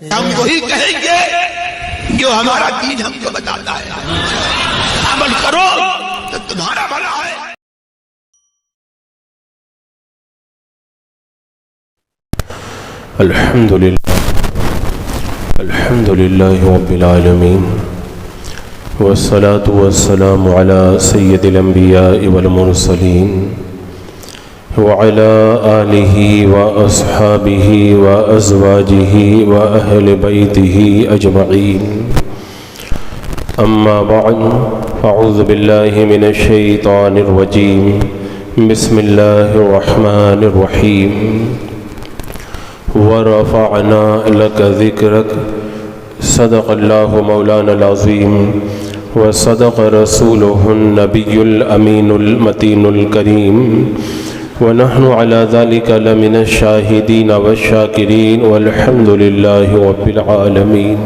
ہم وہی کہیں گے جو ہمارا دین ہم کو بتاتا ہے، عمل کرو تو تمہارا بھلا ہے۔ الحمد للہ رب العالمین، والصلاة والسلام على سید الانبیاء والمرسلین وعلى آلہ واصحابہ وازواجہ واہل بیتہ اجمعین، اما بعد فاعوذ باللہ من الشیطان الرجیم، بسم اللہ الرحمن الرحیم، ورفعنا لك ذكرك، صدق اللہ مولانا العظیم وصدق رسوله النبی الامین المتین الکریم، ونحن على ذلك لمن الشاہدین والشاکرین، والحمد للہ رب العالمین۔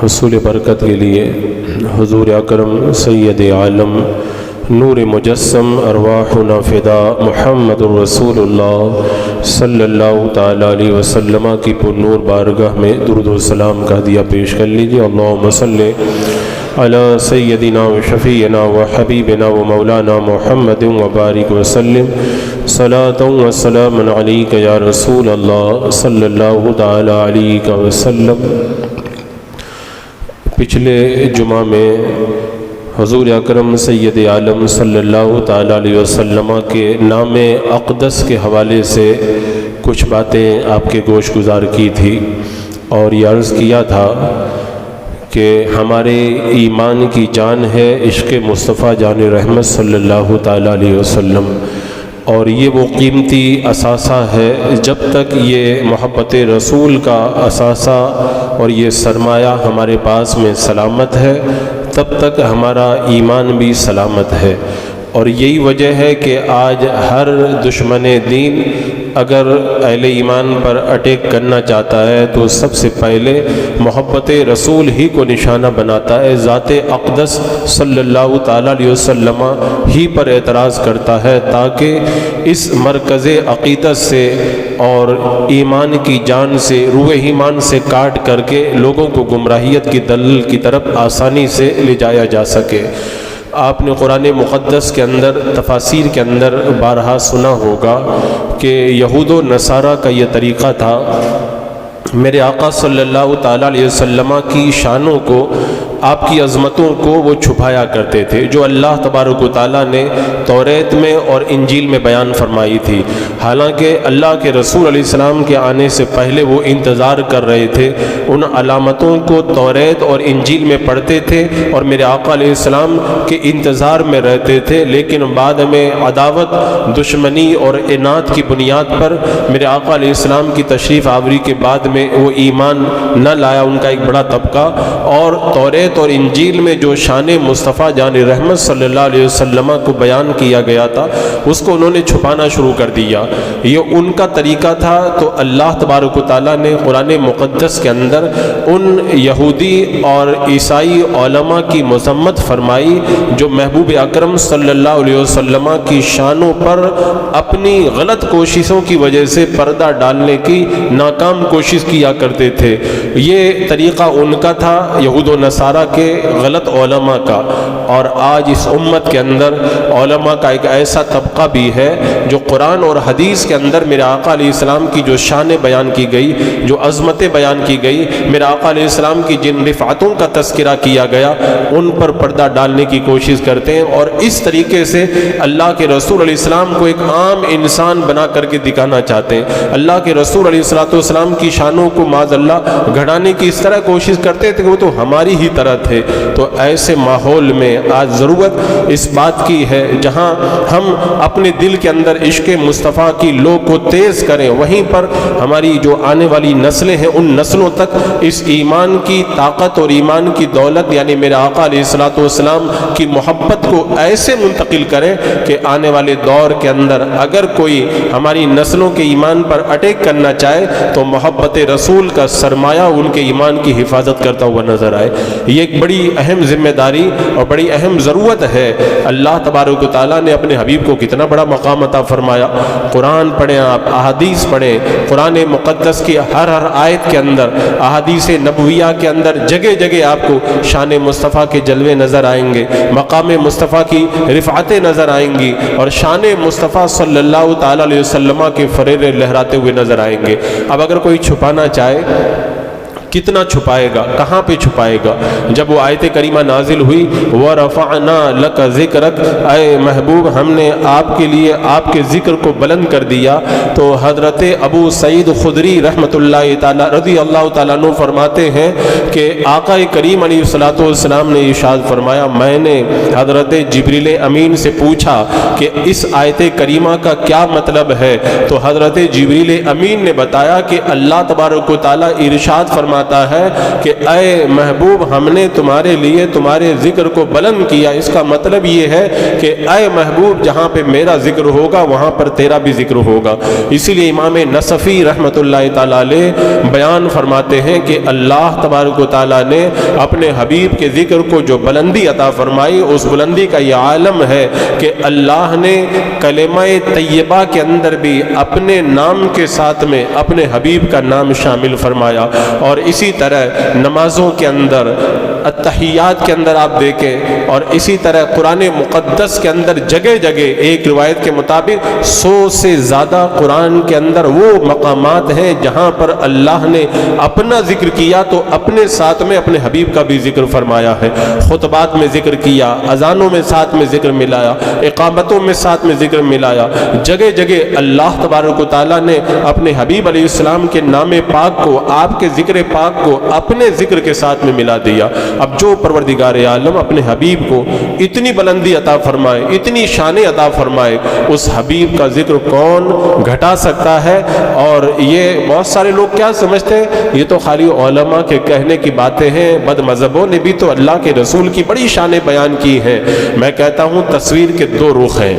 حصول برکت کے لیے حضور اکرم سید عالم نور مجسم ارواحنا فدا محمد الرسول اللہ صلی اللہ تعالیٰ علیہ وسلم کی پر نور بارگاہ میں درود و سلام کا ہدیہ پیش کر لیجیے۔ اللہم صلی علی سیدنا و شفیعنا و حبیبنا و مولانا محمد و بارک وسلم، صلاۃ و سلام علیک یا رسول اللہ صلی اللہ تعالیٰ علیہ وسلم۔ پچھلے جمعہ میں حضور اکرم سید عالم صلی اللہ تعالیٰ علیہ وسلم کے نام اقدس کے حوالے سے کچھ باتیں آپ کے گوش گزار کی تھی، اور یہ عرض کیا تھا کہ ہمارے ایمان کی جان ہے عشق مصطفیٰ جان رحمت صلی اللہ تعالیٰ علیہ وسلم، اور یہ وہ قیمتی اثاثہ ہے۔ جب تک یہ محبت رسول کا اثاثہ اور یہ سرمایہ ہمارے پاس میں سلامت ہے، تب تک ہمارا ایمان بھی سلامت ہے۔ اور یہی وجہ ہے کہ آج ہر دشمن دین اگر اہل ایمان پر اٹیک کرنا چاہتا ہے تو سب سے پہلے محبت رسول ہی کو نشانہ بناتا ہے، ذات اقدس صلی اللہ تعالیٰ علیہ وسلم ہی پر اعتراض کرتا ہے، تاکہ اس مرکز عقیدت سے اور ایمان کی جان سے، روح ایمان سے کاٹ کر کے لوگوں کو گمراہیت کی دلدل کی طرف آسانی سے لے جایا جا سکے۔ آپ نے قرآن مقدس کے اندر تفاسیر کے اندر بارہا سنا ہوگا کہ یہود و نصارہ کا یہ طریقہ تھا، میرے آقا صلی اللہ تعالیٰ علیہ وسلم کی شانوں کو، آپ کی عظمتوں کو وہ چھپایا کرتے تھے، جو اللہ تبارک و تعالیٰ نے توریت میں اور انجیل میں بیان فرمائی تھی۔ حالانکہ اللہ کے رسول علیہ السلام کے آنے سے پہلے وہ انتظار کر رہے تھے، ان علامتوں کو توریت اور انجیل میں پڑھتے تھے اور میرے آقا علیہ السلام کے انتظار میں رہتے تھے، لیکن بعد میں عداوت، دشمنی اور اناد کی بنیاد پر میرے آقا علیہ السلام کی تشریف آوری کے بعد میں وہ ایمان نہ لایا ان کا ایک بڑا طبقہ، اور توریت اور انجیل میں جو شان مصطفیٰ جان رحمت صلی اللہ علیہ وسلم کو بیان کیا گیا تھا اس کو انہوں نے چھپانا شروع کر دیا۔ یہ ان کا طریقہ تھا، تو اللہ تبارک و تعالیٰ نے قرآن مقدس کے اندر ان یہودی اور عیسائی علماء کی مذمت فرمائی جو محبوب اکرم صلی اللہ علیہ وسلم کی شانوں پر اپنی غلط کوششوں کی وجہ سے پردہ ڈالنے کی ناکام کوشش کیا کرتے تھے۔ یہ طریقہ ان کا تھا، یہود و نصارہ کے غلط علماء کا۔ اور آج اس امت کے اندر علماء کا ایک ایسا طبقہ بھی ہے جو قرآن اور حدیث کے اندر میرے آقا علیہ السلام کی جو شانیں بیان کی گئی، جو عظمتیں بیان کی گئی، میرے آقا علیہ السلام کی جن رفعتوں کا تذکرہ کیا گیا، ان پر پردہ ڈالنے کی کوشش کرتے ہیں، اور اس طریقے سے اللہ کے رسول علیہ السلام کو ایک عام انسان بنا کر کے دکھانا چاہتے ہیں۔ اللہ کے رسول علیہ السلام کی شانوں کو معاذ اللہ گھڑانے کی اس طرح کوشش کرتے تھے کہ وہ تو ہماری ہی طرح تھے۔ تو ایسے ماحول میں آج ضرورت اس بات کی ہے، جہاں ہم اپنے دل کے اندر عشق مصطفیٰ کی لو کو تیز کریں، وہیں پر ہماری جو آنے والی نسلیں ہیں ان نسلوں تک اس ایمان کی طاقت اور ایمان کی دولت یعنی میرے آقا علیہ السلام کی محبت کو ایسے منتقل کریں کہ آنے والے دور کے اندر اگر کوئی ہماری نسلوں کے ایمان پر اٹیک کرنا چاہے تو محبت رسول کا سرمایہ ان کے ایمان کی حفاظت کرتا ہوا نظر آئے۔ یہ ایک بڑی اہم ذمہ داری اور بڑی اہم ضرورت ہے۔ اللہ تبارک و تعالیٰ نے اپنے حبیب کو کتنا بڑا مقام عطا فرمایا۔ قرآن پڑھیں آپ، احادیث پڑھیں، قرآن مقدس کی ہر آیت کے اندر، احادیث نبویہ کے اندر جگہ جگہ آپ کو شان مصطفیٰ کے جلوے نظر آئیں گے، مقام مصطفیٰ کی رفعتیں نظر آئیں گی، اور شان مصطفیٰ صلی اللہ تعالیٰ علیہ وسلم کے فریرے لہراتے ہوئے نظر آئیں گے۔ اب اگر کوئی چھپانا چاہے، کتنا چھپائے گا، کہاں پہ چھپائے گا؟ جب وہ آیت کریمہ نازل ہوئی وَرَفَعْنَا لَكَ ذِكْرَكَ، اے محبوب ہم نے آپ کے لیے آپ کے ذکر کو بلند کر دیا، تو حضرت ابو سعید خدری رحمۃ اللہ تعالی رضی اللہ تعالیٰ عنہ فرماتے ہیں کہ آقا کریم علیہ الصلوۃ والسلام نے ارشاد فرمایا، میں نے حضرت جبریل امین سے پوچھا کہ اس آیت کریمہ کا کیا مطلب ہے، تو حضرت جبریل امین نے بتایا کہ اللہ تبارک و تعالیٰ ارشاد فرماتا ہے کہ اے محبوب ہم نے تمہارے لیے تمہارے ذکر کو بلند کیا۔ اس کا مطلب یہ ہے کہ اے محبوب جہاں پہ میرا ذکر ہوگا وہاں پر تیرا بھی ذکر ہوگا۔ اسی لیے امام نصفی رحمۃ اللہ تعالیٰ علیہ بیان فرماتے ہیں کہ اللہ تبارک و تعالیٰ نے اپنے حبیب کے ذکر کو جو بلندی عطا فرمائی، اس بلندی کا یہ عالم ہے کہ اللہ نے کلمہ طیبہ کے اندر بھی اپنے نام کے ساتھ میں اپنے حبیب کا نام شامل فرمایا۔ اور اسی طرح نمازوں کے اندر، التحیات کے اندر آپ دیکھیں، اور اسی طرح قرآن مقدس کے اندر جگہ جگہ ایک روایت کے مطابق 100 سے زیادہ قرآن کے اندر وہ مقامات ہیں جہاں پر اللہ نے اپنا ذکر کیا تو اپنے ساتھ میں اپنے حبیب کا بھی ذکر فرمایا ہے۔ خطبات میں ذکر کیا، اذانوں میں ساتھ میں ذکر ملایا، اقامتوں میں ساتھ میں ذکر ملایا، جگہ جگہ اللہ تبارک و تعالیٰ نے اپنے حبیب علیہ السلام کے نام پاک کو، آپ کے ذکر پاک کو اپنے ذکر کے ساتھ میں ملا دیا۔ اب جو پروردگار عالم اپنے حبیب کو اتنی بلندی عطا فرمائے، اتنی شان عطا فرمائے، اس حبیب کا ذکر کون گھٹا سکتا ہے؟ اور یہ بہت سارے لوگ کیا سمجھتے ہیں یہ تو خالی علماء کے کہنے کی باتیں ہیں، بد مذہبوں نے بھی تو اللہ کے رسول کی بڑی شانیں بیان کی ہیں۔ میں کہتا ہوں تصویر کے دو رخ ہیں،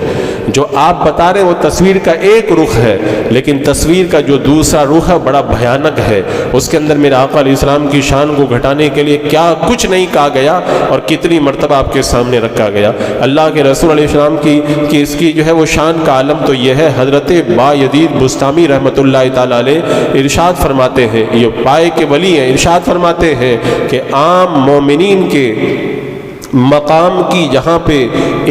جو آپ بتا رہے ہیں وہ تصویر کا ایک رخ ہے، لیکن تصویر کا جو دوسرا رخ ہے بڑا بھیانک ہے۔ اس کے اندر میرے آقا علیہ السلام کی شان کو گھٹانے کے لیے کیا کچھ نہیں کہا گیا اور کتنی مرتبہ آپ کے سامنے رکھا گیا۔ اللہ کے رسول علیہ السلام کی اس کی جو ہے وہ شان کا عالم تو یہ ہے۔ حضرت با یزید بستامی رحمۃ اللہ تعالی علیہ ارشاد فرماتے ہیں، یہ پائے کے ولی ہیں، ارشاد فرماتے ہیں کہ عام مومنین کے مقام کی جہاں پہ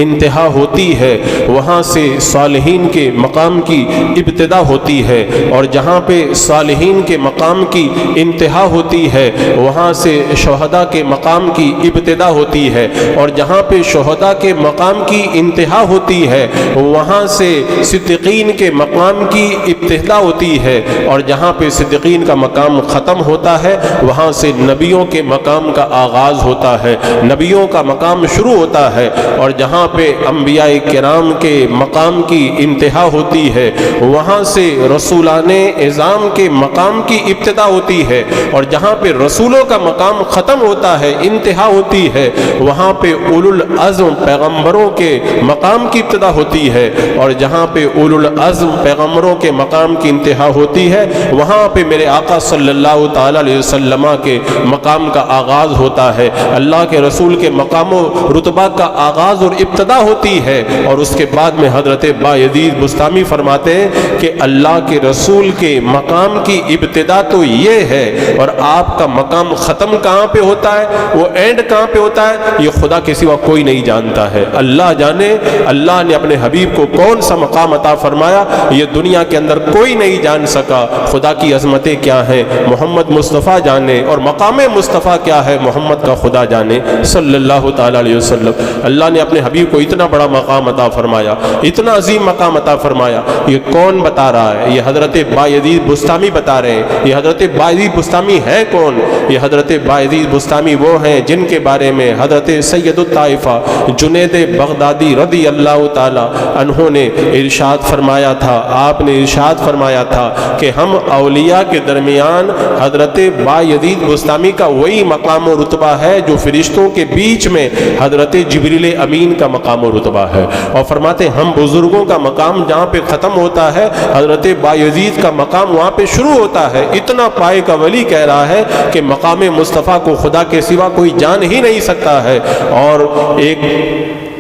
انتہا ہوتی ہے وہاں سے صالحین کے مقام کی ابتدا ہوتی ہے، اور جہاں پہ صالحین کے مقام کی انتہا ہوتی ہے وہاں سے شہداء کے مقام کی ابتدا ہوتی ہے، اور جہاں پہ شہداء کے مقام کی انتہا ہوتی ہے وہاں سے صدیقین کے مقام کی ابتدا ہوتی ہے، اور جہاں پہ صدیقین کا مقام ختم ہوتا ہے وہاں سے نبیوں کے مقام کا آغاز ہوتا ہے، نبیوں کا مقام شروع ہوتا ہے، اور جہاں پہ انبیاء کرام کے مقام کی انتہا ہوتی ہے وہاں سے رسولان اعظام کے مقام کی ابتدا ہوتی ہے، اور جہاں پہ رسولوں کا مقام ختم ہوتا ہے، انتہا ہوتی ہے، وہاں پہ اولو العزم پیغمبروں کے مقام کی ابتدا ہوتی ہے، اور جہاں پہ اولو العزم پیغمبروں کے مقام کی انتہا ہوتی ہے وہاں پہ میرے آقا صلی اللہ تعالی علیہ وسلم کے مقام کا آغاز ہوتا ہے۔ اللہ کے رسول کے مقام و رتبہ کا آغاز اور ابتدا ہوتی ہے، اور اس کے بعد میں حضرت با یزید بستامی فرماتے ہیں کہ اللہ کے رسول کے مقام کی ابتدا تو یہ ہے، اور آپ کا مقام ختم کہاں پہ ہوتا ہے، وہ اینڈ کہاں پہ ہوتا ہے، یہ خدا کے سوا کوئی نہیں جانتا ہے۔ اللہ جانے اللہ نے اپنے حبیب کو کون سا مقام عطا فرمایا یہ دنیا کے اندر کوئی نہیں جان سکا۔ خدا کی عظمتیں کیا ہیں محمد مصطفیٰ جانے، اور مقام مصطفیٰ کیا ہے محمد کا خدا جانے صلی اللہ تعالی علیہ وسلم۔ اللہ نے اپنے حبیب کو اتنا بڑا مقام عطا فرمایا، اتنا عظیم مقام عطا فرمایا۔ یہ کون بتا رہا ہے؟ یہ حضرت با یزید بستامی بتا رہے ہیں۔ یہ حضرت با یزید بستامی ہے کون؟ یہ حضرت با یزید بستامی وہ ہیں جن کے بارے میں حضرت سید الطائفہ جنید بغدادی رضی اللہ تعالی عنہ نے ارشاد فرمایا تھا۔ آپ نے ارشاد فرمایا تھا کہ ہم اولیاء کے درمیان حضرت با یزید بستامی کا وہی مقام و رتبہ ہے جو فرشتوں کے بیچ میں حضرت جبریل امین کا مقام و رتبہ ہے، اور فرماتے ہیں ہم بزرگوں کا مقام جہاں پہ ختم ہوتا ہے حضرت بایزید کا مقام وہاں پہ شروع ہوتا ہے۔ اتنا پائے کا ولی کہہ رہا ہے کہ مقام مصطفیٰ کو خدا کے سوا کوئی جان ہی نہیں سکتا ہے۔ اور ایک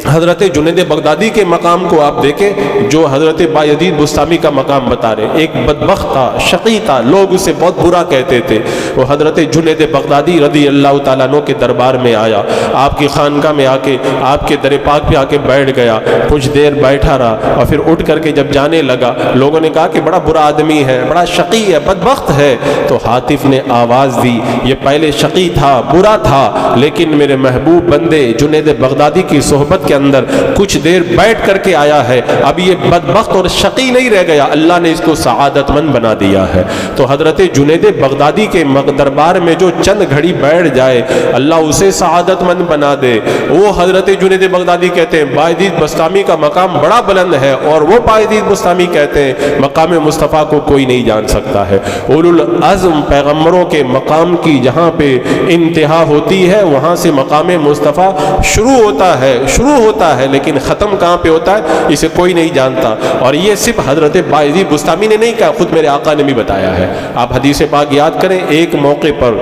حضرت جنید بغدادی کے مقام کو آپ دیکھیں جو حضرت بایزید بستامی کا مقام بتا رہے ہیں۔ ایک بدبخت تھا، شقی تھا، لوگ اسے بہت برا کہتے تھے، وہ حضرت جنید بغدادی رضی اللہ تعالیٰ عنہ کے دربار میں آیا، آپ کی خانقاہ میں آ کے آپ کے در پاک پہ آ کے بیٹھ گیا، کچھ دیر بیٹھا رہا اور پھر اٹھ کر کے جب جانے لگا لوگوں نے کہا کہ بڑا برا آدمی ہے، بڑا شقی ہے، بدبخت ہے۔ تو حاطف نے آواز دی، یہ پہلے شقی تھا، برا تھا، لیکن میرے محبوب بندے جنید بغدادی کی صحبت کے اندر کچھ دیر بیٹھ کر کے آیا ہے، اب یہ بدبخت اور شقی نہیں رہ گیا، اللہ نے اس کو سعادت مند بنا دیا ہے۔ تو حضرت جنید بغدادی کے دربار میں جو چند گھڑی بیٹھ جائے اللہ اسے سعادت مند بنا دے۔ وہ حضرت جنید بغدادی کہتے ہیں بایزید بستامی کا مقام بڑا بلند ہے، اور وہ بایزید بستامی کہتے ہیں مقام مصطفیٰ کو کوئی نہیں جان سکتا ہے۔ اولو العزم پیغمبروں کے مقام کی جہاں پہ انتہا ہوتی ہے وہاں سے مقام مصطفیٰ شروع ہوتا ہے، لیکن ختم کہاں پہ ہوتا ہے اسے کوئی نہیں جانتا۔ اور یہ صرف حضرت بایزید بستامی نے نہیں کہا، خود میرے آقا نے بھی بتایا ہے۔ آپ حدیث پاک یاد کریں، ایک موقع پر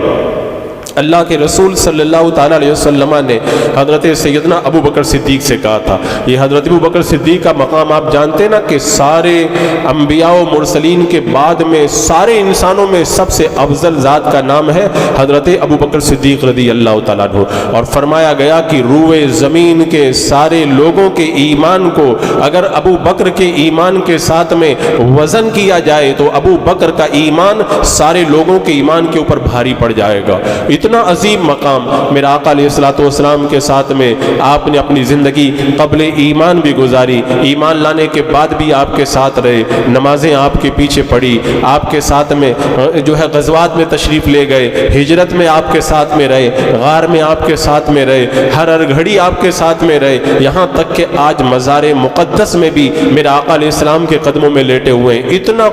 اللہ کے رسول صلی اللہ تعالیٰ علیہ وسلم نے حضرت سیدنا ابو بکر صدیق سے کہا تھا، یہ حضرت ابو بکر صدیق کا مقام آپ جانتے ہیں نا کہ سارے انبیاء و مرسلین کے بعد میں سارے انسانوں میں سب سے افضل ذات کا نام ہے حضرت ابو بکر صدیق رضی اللہ تعالیٰ عنہ۔ اور فرمایا گیا کہ روئے زمین کے سارے لوگوں کے ایمان کو اگر ابو بکر کے ایمان کے ساتھ میں وزن کیا جائے تو ابو بکر کا ایمان سارے لوگوں کے ایمان کے اوپر بھاری پڑ جائے گا۔ اتنا عظیم مقام میرے آقا علیہ السلام کے ساتھ میں آپ نے اپنی زندگی قبل ایمان بھی گزاری، ایمان لانے کے بعد بھی آپ کے ساتھ رہے، نمازیں آپ کے پیچھے پڑھی، آپ کے ساتھ میں جو ہے غزوات میں تشریف لے گئے، ہجرت میں آپ کے ساتھ میں رہے، غار میں آپ کے ساتھ میں رہے، ہر گھڑی آپ کے ساتھ میں رہے، یہاں تک کہ آج مزار مقدس میں بھی میرے آقا علیہ السلام کے قدموں میں لیٹے ہوئے ہیں۔ اتنا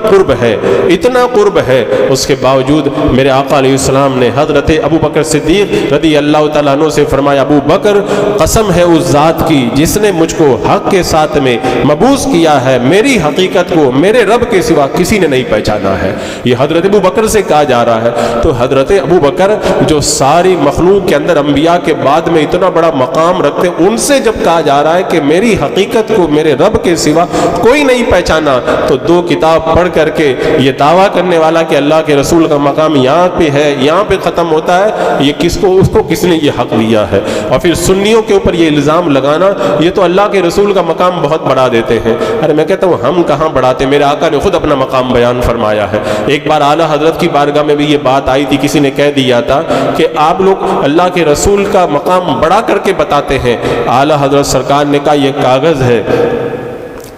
قرب ہے، اس کے باوجود میرے آقا علیہ السلام نے حضرت ابو بکر صدیق رضی اللہ تعالیٰ عنہ سے فرمایا ابو بکر قسم ہے اس ذات کی جس نے مجھ کو حق کے ساتھ میں مبعوث کیا ہے، میری حقیقت کو میرے رب کے سوا کسی نے نہیں پہچانا ہے۔ یہ حضرت ابو بکر سے کہا جا رہا ہے۔ تو حضرت ابو بکر جو ساری مخلوق کے اندر انبیاء کے بعد میں اتنا بڑا مقام رکھتے ہیں، ان سے جب کہا جا رہا ہے کہ میری حقیقت کو میرے رب کے سوا کوئی نہیں پہچانا، تو دو کتاب پڑھ کر کے یہ دعویٰ کرنے والا کہ اللہ کے رسول کا مقام یہاں پہ ہے، یہاں پہ ختم ہوتا ہے، یہ اس کو کس نے یہ حق دیا ہے؟ اور پھر سنیوں کے اوپر یہ الزام لگانا، یہ تو اللہ کے رسول کا مقام بہت بڑھا دیتے ہیں۔ ارے میں کہتا ہوں ہم کہاں بڑھاتے، میرے آقا نے خود اپنا مقام بیان فرمایا ہے۔ ایک بار اعلیٰ حضرت کی بارگاہ میں بھی یہ بات آئی تھی، کسی نے کہہ دیا تھا کہ آپ لوگ اللہ کے رسول کا مقام بڑھا کر کے بتاتے ہیں۔ اعلیٰ حضرت سرکار نے کہا یہ کاغذ ہے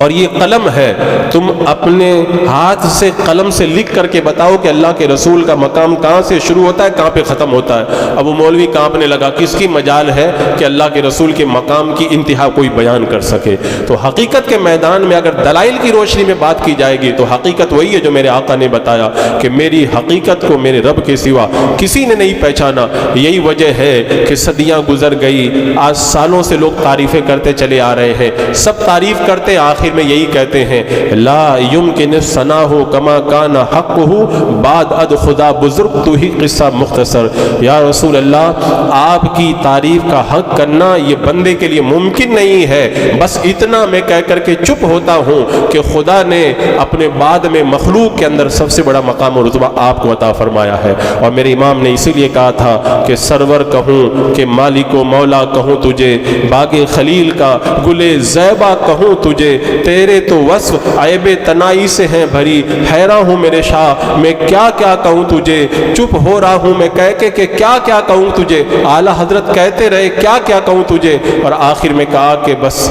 اور یہ قلم ہے، تم اپنے ہاتھ سے قلم سے لکھ کر کے بتاؤ کہ اللہ کے رسول کا مقام کہاں سے شروع ہوتا ہے کہاں پہ ختم ہوتا ہے۔ اب وہ مولوی کانپنے لگا، کس کی مجال ہے کہ اللہ کے رسول کے مقام کی انتہا کوئی بیان کر سکے؟ تو حقیقت کے میدان میں اگر دلائل کی روشنی میں بات کی جائے گی تو حقیقت وہی ہے جو میرے آقا نے بتایا کہ میری حقیقت کو میرے رب کے سوا کسی نے نہیں پہچانا۔ یہی وجہ ہے کہ صدیاں گزر گئی، آج سالوں سے لوگ تعریفیں کرتے چلے آ رہے ہیں، سب تعریف کرتے آخر میں یہی کہتے ہیں لا یمکن ثناء کما کان حقہ بعد اد خدا بزرگ تو ہی قصہ مختصر۔ یا رسول اللہ آپ کی تعریف کا حق کرنا یہ بندے کے لیے ممکن نہیں ہے، بس اتنا میں کہہ کر کے چپ ہوتا ہوں کہ خدا نے اپنے بعد میں مخلوق کے اندر سب سے بڑا مقام و رتبہ آپ کو عطا فرمایا ہے۔ اور میرے امام نے اسی لیے کہا تھا کہ سرور کہوں کہ مالک و مولا کہوں تجھے، باغ خلیل کا گلے زیبا کہوں تجھے، تیرے تو وصف عیب تنائی سے ہیں بھری، حیران ہوں میرے شاہ میں کیا کیا کہوں تجھے، چپ ہو رہا ہوں میں کہہ کے کہ کیا کیا کہوں تجھے۔ اعلیٰ حضرت کہتے رہے کیا کیا کہوں تجھے، اور آخر میں کہا کہ بس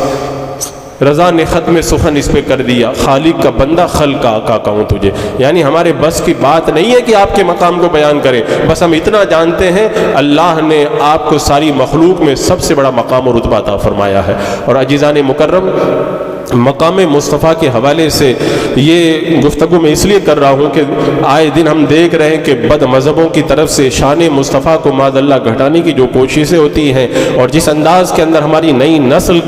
رضا نے ختم سخن اس پہ کر دیا، خالق کا بندہ خلق کا آقا کہوں تجھے۔ یعنی ہمارے بس کی بات نہیں ہے کہ آپ کے مقام کو بیان کریں، بس ہم اتنا جانتے ہیں اللہ نے آپ کو ساری مخلوق میں سب سے بڑا مقام و رتبہ عطا فرمایا ہے۔ اور عزیزان مکرم، مقام مصطفیٰ کے حوالے سے یہ گفتگو میں اس لیے کر رہا ہوں کہ آئے دن ہم دیکھ رہے ہیں کہ بد مذہبوں کی طرف سے شان مصطفیٰ کو معاذ اللہ گھٹانے کی جو کوششیں ہوتی ہیں، اور جس انداز کے اندر ہماری نئی نسل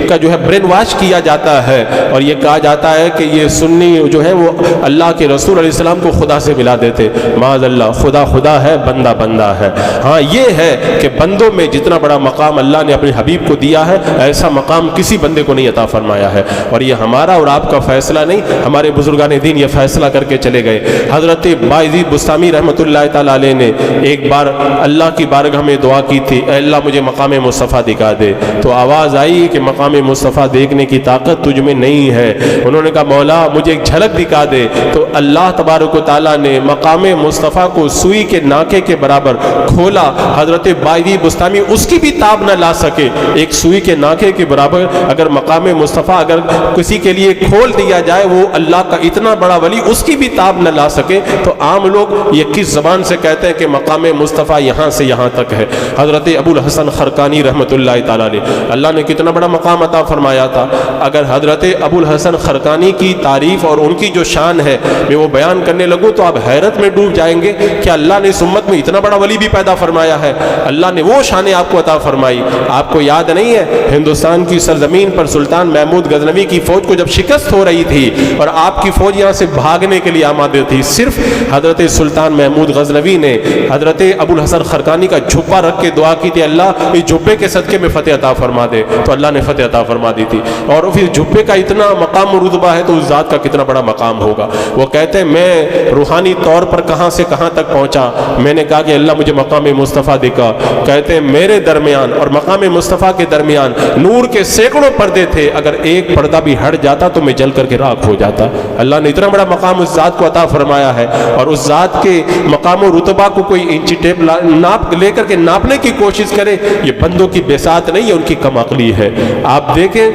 کا جو ہے برین واش کیا جاتا ہے، اور یہ کہا جاتا ہے کہ یہ سنی جو ہے وہ اللہ کے رسول علیہ السلام کو خدا سے ملا دیتے۔ معاذ اللہ، خدا خدا ہے، بندہ بندہ ہے۔ ہاں یہ ہے کہ بندوں میں جتنا بڑا مقام اللہ نے اپنے حبیب کو دیا ہے، ایسا مقام کسی بندے کو نہیں عطا فرمایا ہے، اور یہ ہمارا اور آپ کا فیصلہ نہیں، ہمارے بزرگان دین یہ فیصلہ کر کے چلے گئے۔ حضرت بایزید بستامی رحمۃ اللہ تعالی علیہ نے ایک بار اللہ کی بارگاہ میں دعا کی تھی، اے اللہ مجھے مقام مصطفیٰ دکھا دے، تو آواز آئی کہ مقام مصطفیٰ دیکھنے کی طاقت تجھ میں نہیں ہے۔ انہوں نے کہا مولا مجھے ایک جھلک دکھا دے، تو اللہ تبارک و تعالیٰ نے مقام مصطفیٰ کو سوئی کے ناکے کے برابر کھولا۔ حضرت بایزید بستامی اس کی بھی تاب نہ لا سکے، ایک سوئی کے ناکے کے برابر اگر مقام مصطفیٰ اگر کسی کے لیے کھول دیا جائے، وہ اللہ کا اتنا بڑا ولی اس کی بھی تاب نہ لا سکے، تو عام لوگ یہ کس زبان سے کہتے ہیں کہ مقام مصطفیٰ یہاں سے یہاں تک ہے۔ حضرت ابو الحسن خرقانی رحمۃ اللہ تعالیٰ علیہ، اللہ نے کتنا بڑا مقام عطا فرمایا تھا۔ اگر حضرت ابو الحسن خرقانی کی تعریف اور ان کی جو شان ہے میں وہ بیان کرنے لگوں تو آپ حیرت میں ڈوب جائیں گے کہ اللہ نے اس امت میں اتنا بڑا ولی بھی پیدا فرمایا ہے، اللہ نے وہ شانیں آپ کو عطا فرمائی۔ آپ کو یاد نہیں ہے ہندوستان کی سرزمین پر سلطان محمود غزنوی کی فوج کو جب شکست ہو رہی تھی اور آپ کی فوج یہاں سے بھاگنے کے لیے آمادہ تھی، صرف حضرت سلطان محمود غزنوی نے حضرت ابو الحسن خرقانی کا جھبا رکھ کے دعا کی تھی، اللہ اس جھبے کے صدقے میں فتح عطا فرما دے، تو اللہ نے فتح عطا فرما دی تھی۔ اور پھر جھبے کا اتنا مقام و رتبہ ہے تو اس ذات کا کتنا بڑا مقام ہوگا۔ وہ کہتے ہیں میں روحانی طور پر کہاں سے کہاں تک پہنچا، میں نے کہا کہ اللہ مجھے مقام مصطفیٰ دکھا۔ کہتے ہیں میرے درمیان اور مقام مصطفیٰ کے درمیان نور کے سینکڑوں پردے تھے، اگر ایک پردہ بھی ہٹ جاتا تو میں جل کر کے راکھ ہو جاتا۔ اللہ نے اتنا بڑا مقام اس ذات کو عطا فرمایا ہے، اور اس ذات کے مقام و رتبہ کو کوئی انچی ٹیپ ناپ لے کر کے ناپنے کی کوشش کرے، یہ بندوں کی بساط نہیں ہے، ان کی کم عقلی ہے۔ آپ دیکھیں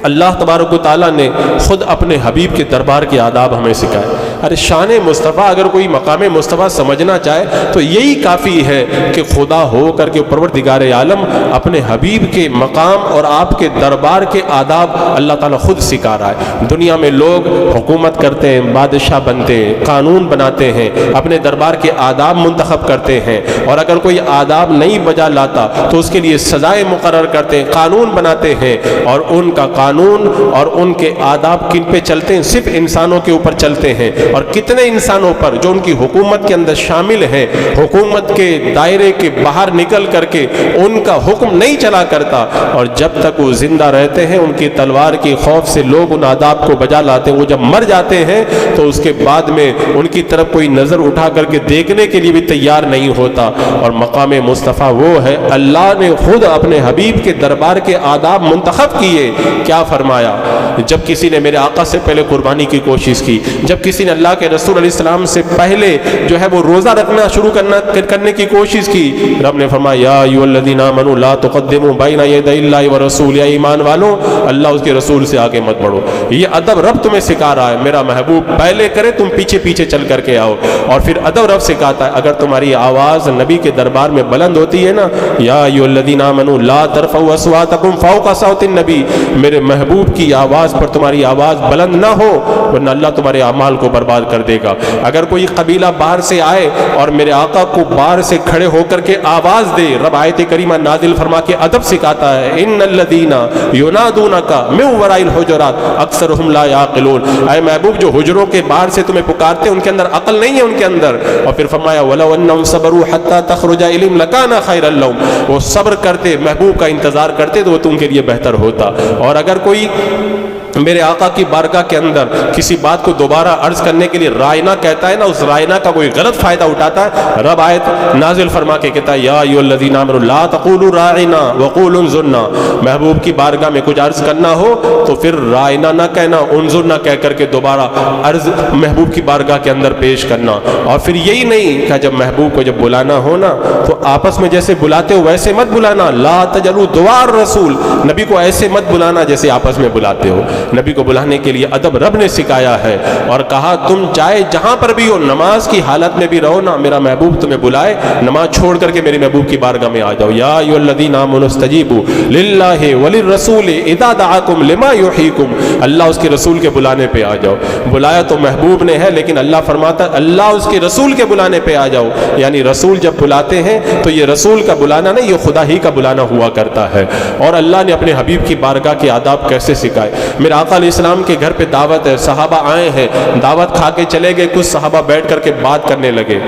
اللہ تبارک و تعالیٰ نے خود اپنے حبیب کے دربار کے آداب ہمیں سکھائے۔ ارے شان مصطفیٰ اگر کوئی مقام مصطفیٰ سمجھنا چاہے تو یہی کافی ہے کہ خدا ہو کر کے پروردگار عالم اپنے حبیب کے مقام اور آپ کے دربار کے آداب اللہ تعالیٰ خود سکھا رہا ہے۔ دنیا میں لوگ حکومت کرتے ہیں، بادشاہ بنتے ہیں، قانون بناتے ہیں، اپنے دربار کے آداب منتخب کرتے ہیں، اور اگر کوئی آداب نہیں بجا لاتا تو اس کے لیے سزائیں مقرر کرتے ہیں، قانون بناتے ہیں، اور ان کا قانون اور ان کے آداب کن پہ چلتے ہیں؟ صرف انسانوں کے اوپر چلتے ہیں۔ اور کتنے انسانوں پر جو ان کی حکومت کے اندر شامل ہیں، حکومت کے دائرے کے باہر نکل کر کے ان کا حکم نہیں چلا کرتا، اور جب تک وہ زندہ رہتے ہیں ان کی تلوار کے خوف سے لوگ ان آداب کو بجا لاتے ہیں۔ وہ جب مر جاتے ہیں تو اس کے بعد میں ان کی طرف کوئی نظر اٹھا کر کے دیکھنے کے لیے بھی تیار نہیں ہوتا۔ اور مقام مصطفیٰ وہ ہے، اللہ نے خود اپنے حبیب کے دربار کے آداب منتخب کیے۔ کیا فرمایا؟ جب کسی نے میرے آقا سے پہلے قربانی کی کوشش کی، جب کسی نے اللہ کے رسول علیہ السلام سے پہلے جو ہے وہ روزہ رکھنا شروع کرنے کی کوشش کی، رب نے فرمایا یا ایھا الذین آمنوا لا تقدموا بین یدی اللہ ورسولہ، یا ایمان والوں اللہ اس کے رسول سے آگے مت بڑھو۔ یہ ادب رب تمہیں سکھا رہا ہے، میرا محبوب پہلے کرے تم پیچھے پیچھے چل کر کے آؤ۔ اور پھر ادب رب سکھاتا ہے، اگر تمہاری آواز نبی کے دربار میں بلند ہوتی ہے نا، یا ایھا الذین آمنوا لا ترفعوا اصواتکم فوق صوت النبی، میرے محبوب کی آواز پر تمہاری آواز بلند نہ ہو ورنہ اللہ تمہارے اعمال کو برباد کر دے گا۔ اگر کوئی قبیلہ باہر سے آئے اور میرے آقا کو باہر سے کھڑے ہو کر کے آواز دے، رب آیت کریمہ نازل فرما کے ادب سکھاتا ہے، ان الذین ینادونک من وراء الحجرات اکثرهم لا یعقلون، اے محبوب جو حجروں کے باہر سے تمہیں پکارتے ہیں ان کے اندر عقل نہیں ہے ان کے اندر۔ اور پھر فرمایا ولو انہم صبروا حتی تخرج الیہم لکان خیرا لہم، وہ صبر کرتے، محبوب کا انتظار کرتے تو وہ تم کے لیے بہتر ہوتا۔ اور اگر کوئی میرے آقا کی بارگاہ کے اندر کسی بات کو دوبارہ عرض کرنے کے لیے رائنا کہتا ہے نا، اس رائنا کا کوئی غلط فائدہ اٹھاتا ہے، رب آیت نازل فرما کے کہتا ہے یا ایھا الذین آمنوا لا تقولوا راعنا وقولوا انظرنا، محبوب کی بارگاہ میں کچھ عرض کرنا ہو تو پھر رائنا نہ کہنا، انظرنا کہہ کر کے دوبارہ عرض محبوب کی بارگاہ کے اندر پیش کرنا۔ اور پھر یہی نہیں کہ جب محبوب کو جب بلانا ہو نا تو آپس میں جیسے بلاتے ہو ویسے مت بلانا، لا تجلوا دعاء الرسول، نبی کو ایسے مت بلانا جیسے آپس میں بلاتے ہو۔ نبی کو بلانے کے لیے ادب رب نے سکھایا ہے اور کہا تم چاہے جہاں پر بھی ہو نماز کی حالت میں بھی رہو نا، میرا محبوب تمہیں بلائے نماز چھوڑ کر کے میرے محبوب کی بارگاہ میں آ جاؤ۔ یا ایھا الذین آمنوا استجیبوا للہ وللرسول اذا دعاکم لما یحییکم، اللہ اس کے رسول کے بلانے پہ آ جاؤ۔ بلایا تو محبوب نے ہے، لیکن اللہ فرماتا ہے اللہ اس کے رسول کے بلانے پہ آ جاؤ، یعنی رسول جب بلاتے ہیں تو یہ رسول کا بلانا نہیں، یہ خدا ہی کا بلانا ہوا کرتا ہے۔ اور اللہ نے اپنے حبیب کی بارگاہ کے آداب کیسے سکھائے۔ میرے آقا علیہ السلام کے گھر پہ دعوت ہے، صحابہ آئے ہیں، دعوت کھا کے چلے گئے، کچھ صحابہ بیٹھ کر کے بات کرنے لگے،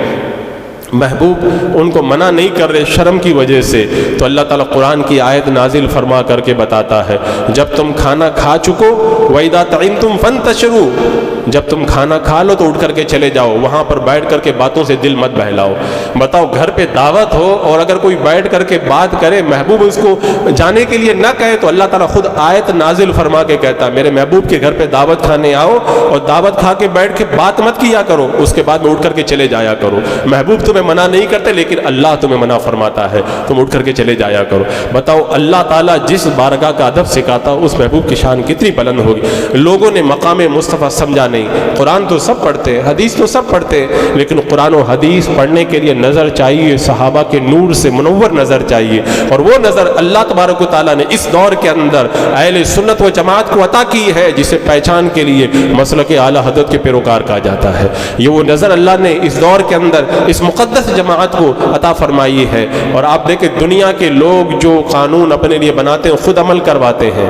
محبوب ان کو منع نہیں کر رہے شرم کی وجہ سے، تو اللہ تعالیٰ قرآن کی آیت نازل فرما کر کے بتاتا ہے جب تم کھانا کھا چکو وَإِذَا طَعِمْتُمْ فَانْتَشِرُوا، جب تم کھانا کھا لو تو اٹھ کر کے چلے جاؤ، وہاں پر بیٹھ کر کے باتوں سے دل مت بہلاؤ۔ بتاؤ گھر پہ دعوت ہو اور اگر کوئی بیٹھ کر کے بات کرے، محبوب اس کو جانے کے لیے نہ کہے، تو اللہ تعالیٰ خود آیت نازل فرما کے کہتا ہے میرے محبوب کے گھر پہ دعوت کھانے آؤ اور دعوت کھا کے بیٹھ کے بات مت کیا کرو، اس کے بعد میں اٹھ کر کے چلے جایا کرو۔ محبوب تمہیں منع نہیں کرتے لیکن اللہ تمہیں منع فرماتا ہے تم اٹھ کر کے چلے جایا کرو۔ بتاؤ اللہ تعالیٰ جس بارگاہ کا ادب سکھاتا اس محبوب کی شان کتنی بلند ہوگی۔ لوگوں نے مقام مصطفیٰ سمجھا نہیں۔ قرآن تو سب پڑھتے ہیں، حدیث تو سب پڑھتے ہیں، لیکن قرآن و حدیث پڑھنے کے لیے نظر چاہیے، صحابہ کے نور سے منور نظر چاہیے، اور وہ نظر اللہ تبارک و تعالیٰ نے اس دور کے اندر اہل سنت و جماعت کو عطا کی ہے، جسے پہچان کے لیے مسلک اعلیٰ حضرت کے پیروکار کہا جاتا ہے۔ یہ وہ نظر اللہ نے اس دور کے اندر اس مقدس جماعت کو عطا فرمائی ہے۔ اور آپ دیکھیں دنیا کے لوگ جو قانون اپنے لیے بناتے ہیں خود عمل کرواتے ہیں،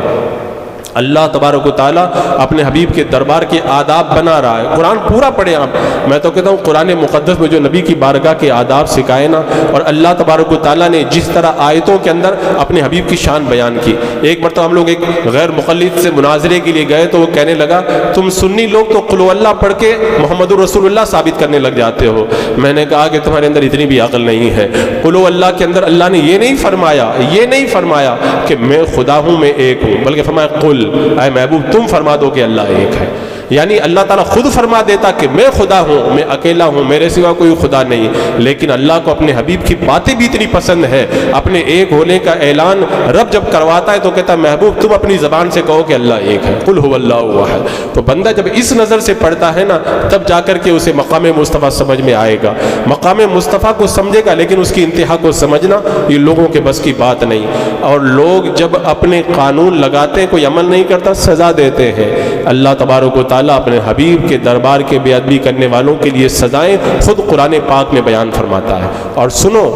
اللہ تبارک و تعالیٰ اپنے حبیب کے دربار کے آداب بنا رہا ہے۔ قرآن پورا پڑھیں آپ، میں تو کہتا ہوں قرآن مقدس میں جو نبی کی بارگاہ کے آداب سکھائے نا، اور اللہ تبارک و تعالیٰ نے جس طرح آیتوں کے اندر اپنے حبیب کی شان بیان کی۔ ایک مرتبہ ہم لوگ ایک غیر مقلد سے مناظرے کے لیے گئے تو وہ کہنے لگا تم سنی لوگ تو قل ہو اللہ پڑھ کے محمد رسول اللہ ثابت کرنے لگ جاتے ہو۔ میں نے کہا کہ تمہارے اندر اتنی بھی عقل نہیں ہے۔ قل ہو اللہ کے اندر اللہ نے یہ نہیں فرمایا کہ میں خدا ہوں، میں ایک ہوں، بلکہ فرمایا قل، اے محبوب تم فرما دو کہ اللہ ایک ہے۔ یعنی اللہ تعالیٰ خود فرما دیتا کہ میں خدا ہوں، میں اکیلا ہوں، میرے سوا کوئی خدا نہیں، لیکن اللہ کو اپنے حبیب کی باتیں بھی اتنی پسند ہے، اپنے ایک ہونے کا اعلان رب جب کرواتا ہے تو کہتا ہے محبوب تم اپنی زبان سے کہو کہ اللہ ایک ہے، قل هو اللہ احد۔ تو بندہ جب اس نظر سے پڑھتا ہے نا تب جا کر کے اسے مقام مصطفیٰ سمجھ میں آئے گا، مقام مصطفیٰ کو سمجھے گا، لیکن اس کی انتہا کو سمجھنا یہ لوگوں کے بس کی بات نہیں۔ اور لوگ جب اپنے قانون لگاتے ہیں کوئی عمل نہیں کرتا سزا دیتے ہیں، اللہ تبارک و تعالیٰ اپنے حبیب کے دربار کے بے ادبی کرنے والوں کے لیے سزائیں خود قرآن پاک میں بیان فرماتا ہے۔ اور سنو،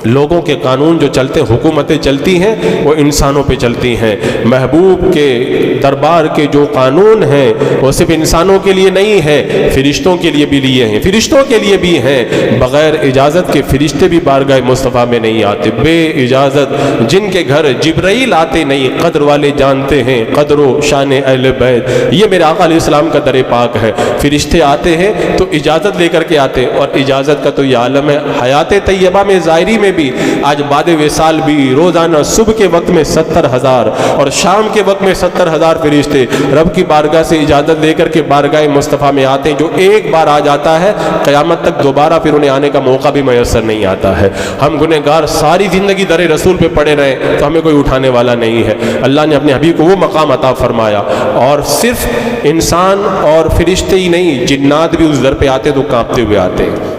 لوگوں کے قانون جو چلتے حکومتیں چلتی ہیں وہ انسانوں پہ چلتی ہیں، محبوب کے دربار کے جو قانون ہیں وہ صرف انسانوں کے لیے نہیں ہے، فرشتوں کے لیے بھی لیے ہیں، فرشتوں کے لیے بھی ہیں۔ بغیر اجازت کے فرشتے بھی بارگاہ مصطفیٰ میں نہیں آتے، بے اجازت جن کے گھر جبرائیل آتے نہیں، قدر والے جانتے ہیں قدر و شان اہل بیت۔ یہ میرے آقا علیہ السلام کا در پاک ہے، فرشتے آتے ہیں تو اجازت لے کر کے آتے، اور اجازت کا تو یہ عالم ہے۔ حیات طیبہ میں ظاہری میں بھی آج بعد وصال بھی روزانہ صبح کے وقت میں 70,000 اور شام کے وقت میں 70,000 فرشتے رب کی بارگاہ سے اجازت لے کر کے بارگاہ مصطفیٰ میں آتے ہیں، جو ایک بار آ جاتا ہے قیامت تک دوبارہ پھر انہیں آنے کا موقع بھی میسر نہیں آتا ہے۔ ہم گنہگار ساری زندگی در رسول پہ پڑے رہے تو ہمیں کوئی اٹھانے والا نہیں ہے۔ اللہ نے اپنے حبیب کو وہ مقام عطا فرمایا، اور صرف انسان اور فرشتے ہی نہیں، جنات بھی اس در پہ آتے تو کانپتے ہوئے آتے ہیں،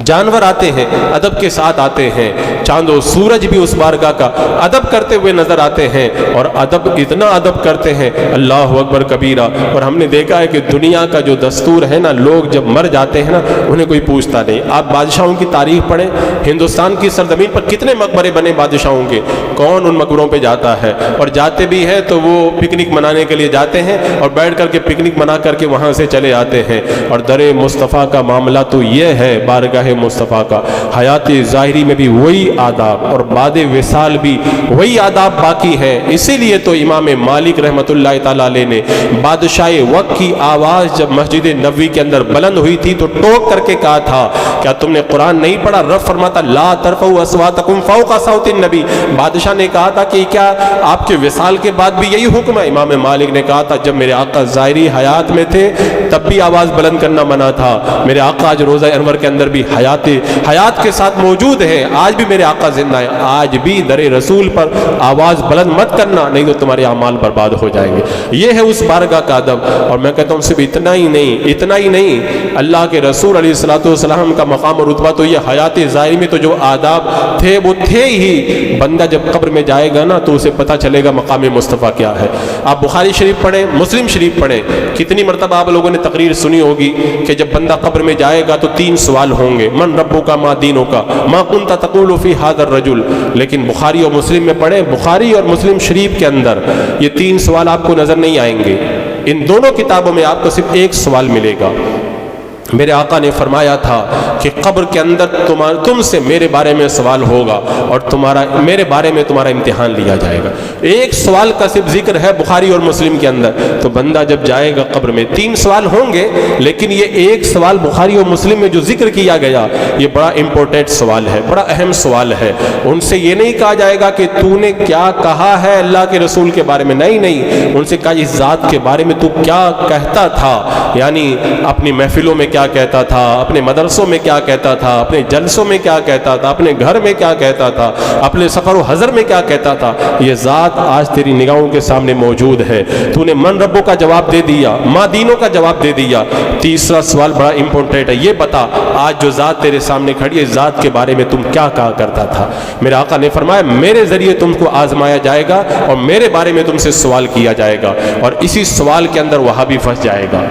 جانور آتے ہیں ادب کے ساتھ آتے ہیں، چاند و سورج بھی اس بارگاہ کا ادب کرتے ہوئے نظر آتے ہیں، اور ادب اتنا ادب کرتے ہیں اللہ اکبر کبیرہ۔ اور ہم نے دیکھا ہے کہ دنیا کا جو دستور ہے نا، لوگ جب مر جاتے ہیں نا انہیں کوئی پوچھتا نہیں۔ آپ بادشاہوں کی تاریخ پڑھیں، ہندوستان کی سرزمین پر کتنے مقبرے بنے بادشاہوں کے، کون ان مقبروں پہ جاتا ہے؟ اور جاتے بھی ہیں تو وہ پکنک منانے کے لیے جاتے ہیں اور بیٹھ کر کے پکنک منا کر کے وہاں سے چلے آتے ہیں۔ اور در مصطفیٰ کا معاملہ تو یہ ہے، بارگاہ مصطفیٰ کا حیات ظاہری میں بھی وہی آداب اور بعد وصال بھی وہی آداب باقی ہیں۔ اسی لیے تو امام مالک رحمۃ اللہ تعالیٰ علیہ نے بادشاہ وقت کی آواز جب مسجد نبوی کے اندر بلند ہوئی تھی تو ٹوک کر کے کہا تھا کیا تم نے قرآن نہیں پڑھا؟ رب فرماتا لا ترفعوا اصواتکم فوق صوت النبی۔ بادشاہ نے کہا تھا کہ کیا آپ کے وصال کے بعد بھی یہی حکم ہے؟ امام مالک نے کہا تھا جب میرے آقا ظاہری حیات میں تھے تب بھی آواز بلند کرنا منع تھا، میرے آقا آج روزہ انور کے اندر بھی حیات کے ساتھ موجود ہیں، آج بھی میرے آقا زندہ ہیں، آج بھی در رسول پر آواز بلند مت کرنا، نہیں تو تمہارے اعمال برباد ہو جائیں گے۔ یہ ہے اس بارگاہ کا ادب۔ اور میں کہتا ہوں صرف اتنا ہی نہیں، اللہ کے رسول علیہ الصلوۃ والسلام کا مقام اور رتبہ تو یہ حیات ظاہری میں تو جو آداب تھے وہ تھے ہی، بندہ جب قبر میں جائے گا نا تو اسے پتہ چلے گا مقام مصطفیٰ کیا ہے۔ آپ بخاری شریف پڑھیں، مسلم شریف پڑھیں، کتنی مرتبہ آپ لوگوں نے تقریر سنی ہوگی کہ جب بندہ قبر میں جائے گا تو 3 سوال ہوں گے، من ربک ما دینک ما کنت تقول فی ھذا الرجل۔ لیکن بخاری اور مسلم میں پڑھیں، بخاری اور مسلم شریف کے اندر یہ 3 سوال آپ کو نظر نہیں آئیں گے، ان دونوں کتابوں میں آپ کو صرف ایک سوال ملے گا۔ میرے آقا نے فرمایا تھا کہ قبر کے اندر تم سے میرے بارے میں سوال ہوگا اور میرے بارے میں تمہارا امتحان لیا جائے گا۔ ایک سوال کا صرف ذکر ہے بخاری اور مسلم کے اندر، تو بندہ جب جائے گا قبر میں 3 سوال ہوں گے، لیکن یہ ایک سوال بخاری اور مسلم میں جو ذکر کیا گیا یہ بڑا امپورٹنٹ سوال ہے، بڑا اہم سوال ہے۔ ان سے یہ نہیں کہا جائے گا کہ تو نے کیا کہا ہے اللہ کے رسول کے بارے میں، نہیں، ان سے کہا اس ذات کے بارے میں تو کیا کہتا تھا، یعنی اپنی محفلوں میں کیا کہتا تھا، اپنے مدرسوں میں کیا کہتا تھا، اپنے جلسوں میں کیا کہتا تھا، اپنے گھر میں کیا کہتا تھا، اپنے سفر و حضر میں کیا کہتا تھا۔ یہ ذات آج تیری نگاہوں کے سامنے موجود ہے، تو نے من ربو کا جواب دے دیا، ماں دینوں کا جواب دے دیا۔ تیسرا سوال بڑا امپورٹنٹ ہے، یہ بتا آج جو ذات تیرے سامنے کھڑی ہے اس ذات کے بارے میں تم کیا کہا کرتا تھا۔ میرے آقا نے فرمایا میرے ذریعے تم کو آزمایا جائے گا اور میرے بارے میں تم سے سوال کیا جائے گا، اور اسی سوال کے اندر وہاں بھی پھنس جائے گا۔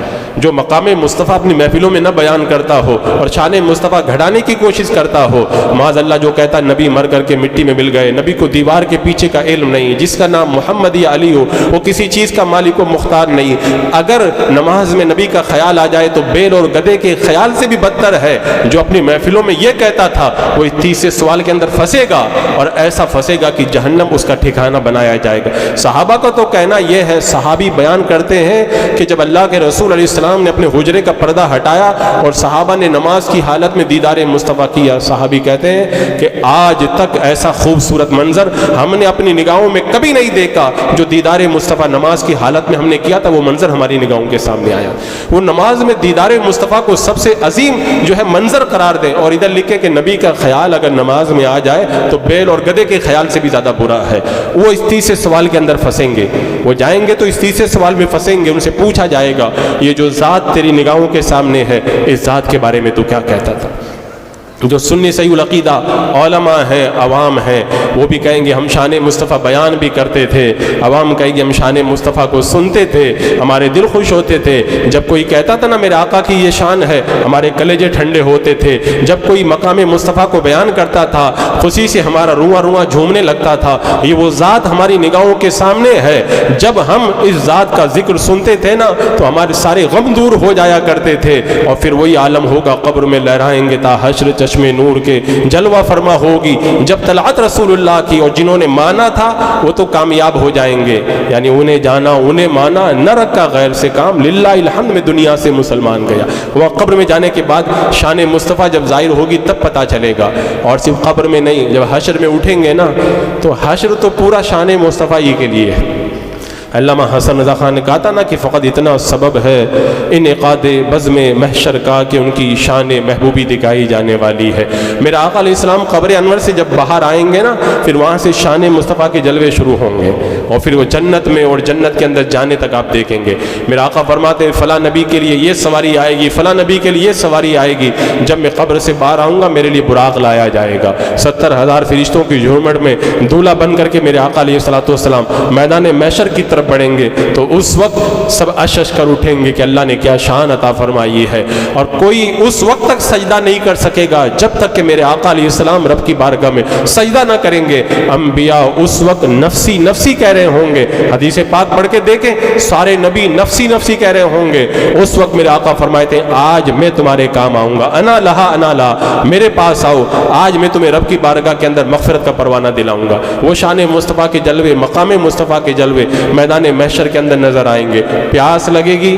جو مقام مصطفیٰ اپنی محفلوں میں نہ بیان کرتا ہو اور شان مصطفیٰ گھڑانے کی کوشش کرتا ہو، معاذ اللہ جو کہتا نبی مر کر کے مٹی میں مل گئے، نبی کو دیوار کے پیچھے کا علم نہیں، جس کا نام محمد یا علی ہو وہ کسی چیز کا مالک و مختار نہیں، اگر نماز میں نبی کا خیال آ جائے تو بیل اور گدھے کے خیال سے بھی بدتر ہے، جو اپنی محفلوں میں یہ کہتا تھا وہ اس تیسرے سوال کے اندر پھنسے گا، اور ایسا پھنسے گا کہ جہنم اس کا ٹھکانہ بنایا جائے گا۔ صحابہ کا تو کہنا یہ ہے، صحابی بیان کرتے ہیں کہ جب اللہ کے رسول علیہ السلام نے اپنے حجرے کا پردہ ہٹایا اور صحابہ نے نماز کی حالت میں دیدار مصطفیٰ کیا، صحابی کہتے ہیں کہ آج تک ایسا خوبصورت منظر ہم نے اپنی نگاہوں میں کبھی نہیں دیکھا، جو دیدار مصطفیٰ نماز کی حالت میں ہم نے کیا تھا وہ منظر ہماری نگاہوں کے سامنے آیا۔ وہ نماز میں دیدار مصطفیٰ کو سب سے عظیم جو ہے منظر قرار دیں، اور ادھر لکھے کہ نبی کا خیال اگر نماز میں آ جائے تو بیل اور گدھے کے خیال سے بھی زیادہ برا ہے۔ وہ اس تیسرے سوال کے اندر پھنسیں گے، وہ جائیں گے تو اس تیسرے سوال میں پھنسیں گے، ان سے پوچھا جائے گا یہ جو ذات تیری نگاہوں کے سامنے ہے اس ذات کے بارے میں تو کیا کہتا تھا۔ جو سنی صحیح العقیدہ علماء ہیں، عوام ہیں، وہ بھی کہیں گے ہم شان مصطفیٰ بیان بھی کرتے تھے، عوام کہیں گے ہم شان مصطفیٰ کو سنتے تھے، ہمارے دل خوش ہوتے تھے، جب کوئی کہتا تھا نا میرے آقا کی یہ شان ہے ہمارے کلیجے ٹھنڈے ہوتے تھے، جب کوئی مقام مصطفیٰ کو بیان کرتا تھا خوشی سے ہمارا رواں رواں جھومنے لگتا تھا۔ یہ وہ ذات ہماری نگاہوں کے سامنے ہے، جب ہم اس ذات کا ذکر سنتے تھے نا تو ہمارے سارے غم دور ہو جایا کرتے تھے، اور پھر وہی عالم ہوگا قبر میں لہرائیں گے تا حشر چشم نور کے جلوہ فرما ہوگی جب طلعت رسول اللہ کی، اور جنہوں نے مانا تھا وہ تو کامیاب ہو جائیں گے، یعنی انہیں جانا انہیں مانا، نہ رکھا غیر سے کام، للہ الحمد میں دنیا سے مسلمان گیا۔ وہ قبر میں جانے کے بعد شان مصطفیٰ جب ظاہر ہوگی تب پتہ چلے گا، اور صرف قبر میں نہیں، جب حشر میں اٹھیں گے نا تو حشر تو پورا شان مصطفیٰ ہی کے لیے ہے۔ علامہ حسن رضا خان نے کہا تھا نا کہ فقط اتنا سبب ہے انعقاد بزم محشر کا کہ ان کی شان محبوبی دکھائی جانے والی ہے۔ میرا آقا علیہ السلام قبر انور سے جب باہر آئیں گے نا پھر وہاں سے شان مصطفیٰ کے جلوے شروع ہوں گے، اور پھر وہ جنت میں اور جنت کے اندر جانے تک آپ دیکھیں گے۔ میرا آقا فرماتے ہیں فلاں نبی کے لیے یہ سواری آئے گی، فلاں نبی کے لیے یہ سواری آئے گی، جب میں قبر سے باہر آؤں گا میرے لیے براق لایا جائے گا، 70,000 فرشتوں کی جھومٹ میں دولہا بن کر کے میرے آقا علیہ السلام میدان محشر کی طرف بڑھیں گے، تو اس وقت سب اشش کر اٹھیں گے کہ اللہ نے کیا شان عطا فرمائی ہے، اور کوئی اس وقت تک سجدہ نہیں کر سکے گا جب تک کہ میرے آقا علیہ السلام رب کی بارگاہ میں سجدہ نہ کریں گے۔ انبیاء اس وقت نفسی نفسی کہہ رہے ہوں گے، حدیث پاک پڑھ کے دیکھیں سارے نبی نفسی نفسی کہہ رہے ہوں گے۔ اس وقت میرے آقا فرماتے ہیں آج میں تمہارے کام آؤں گا، انا لہا انا لا، میرے پاس آؤ، آج میں تمہیں رب کی بارگاہ کے اندر مغفرت کا پروانہ دلاؤں گا۔ وہ شان مصطفیٰ کے جلوے، مقام مصطفیٰ کے جلوے میدان محشر کے اندر نظر آئیں گے۔ پیاس لگے گی،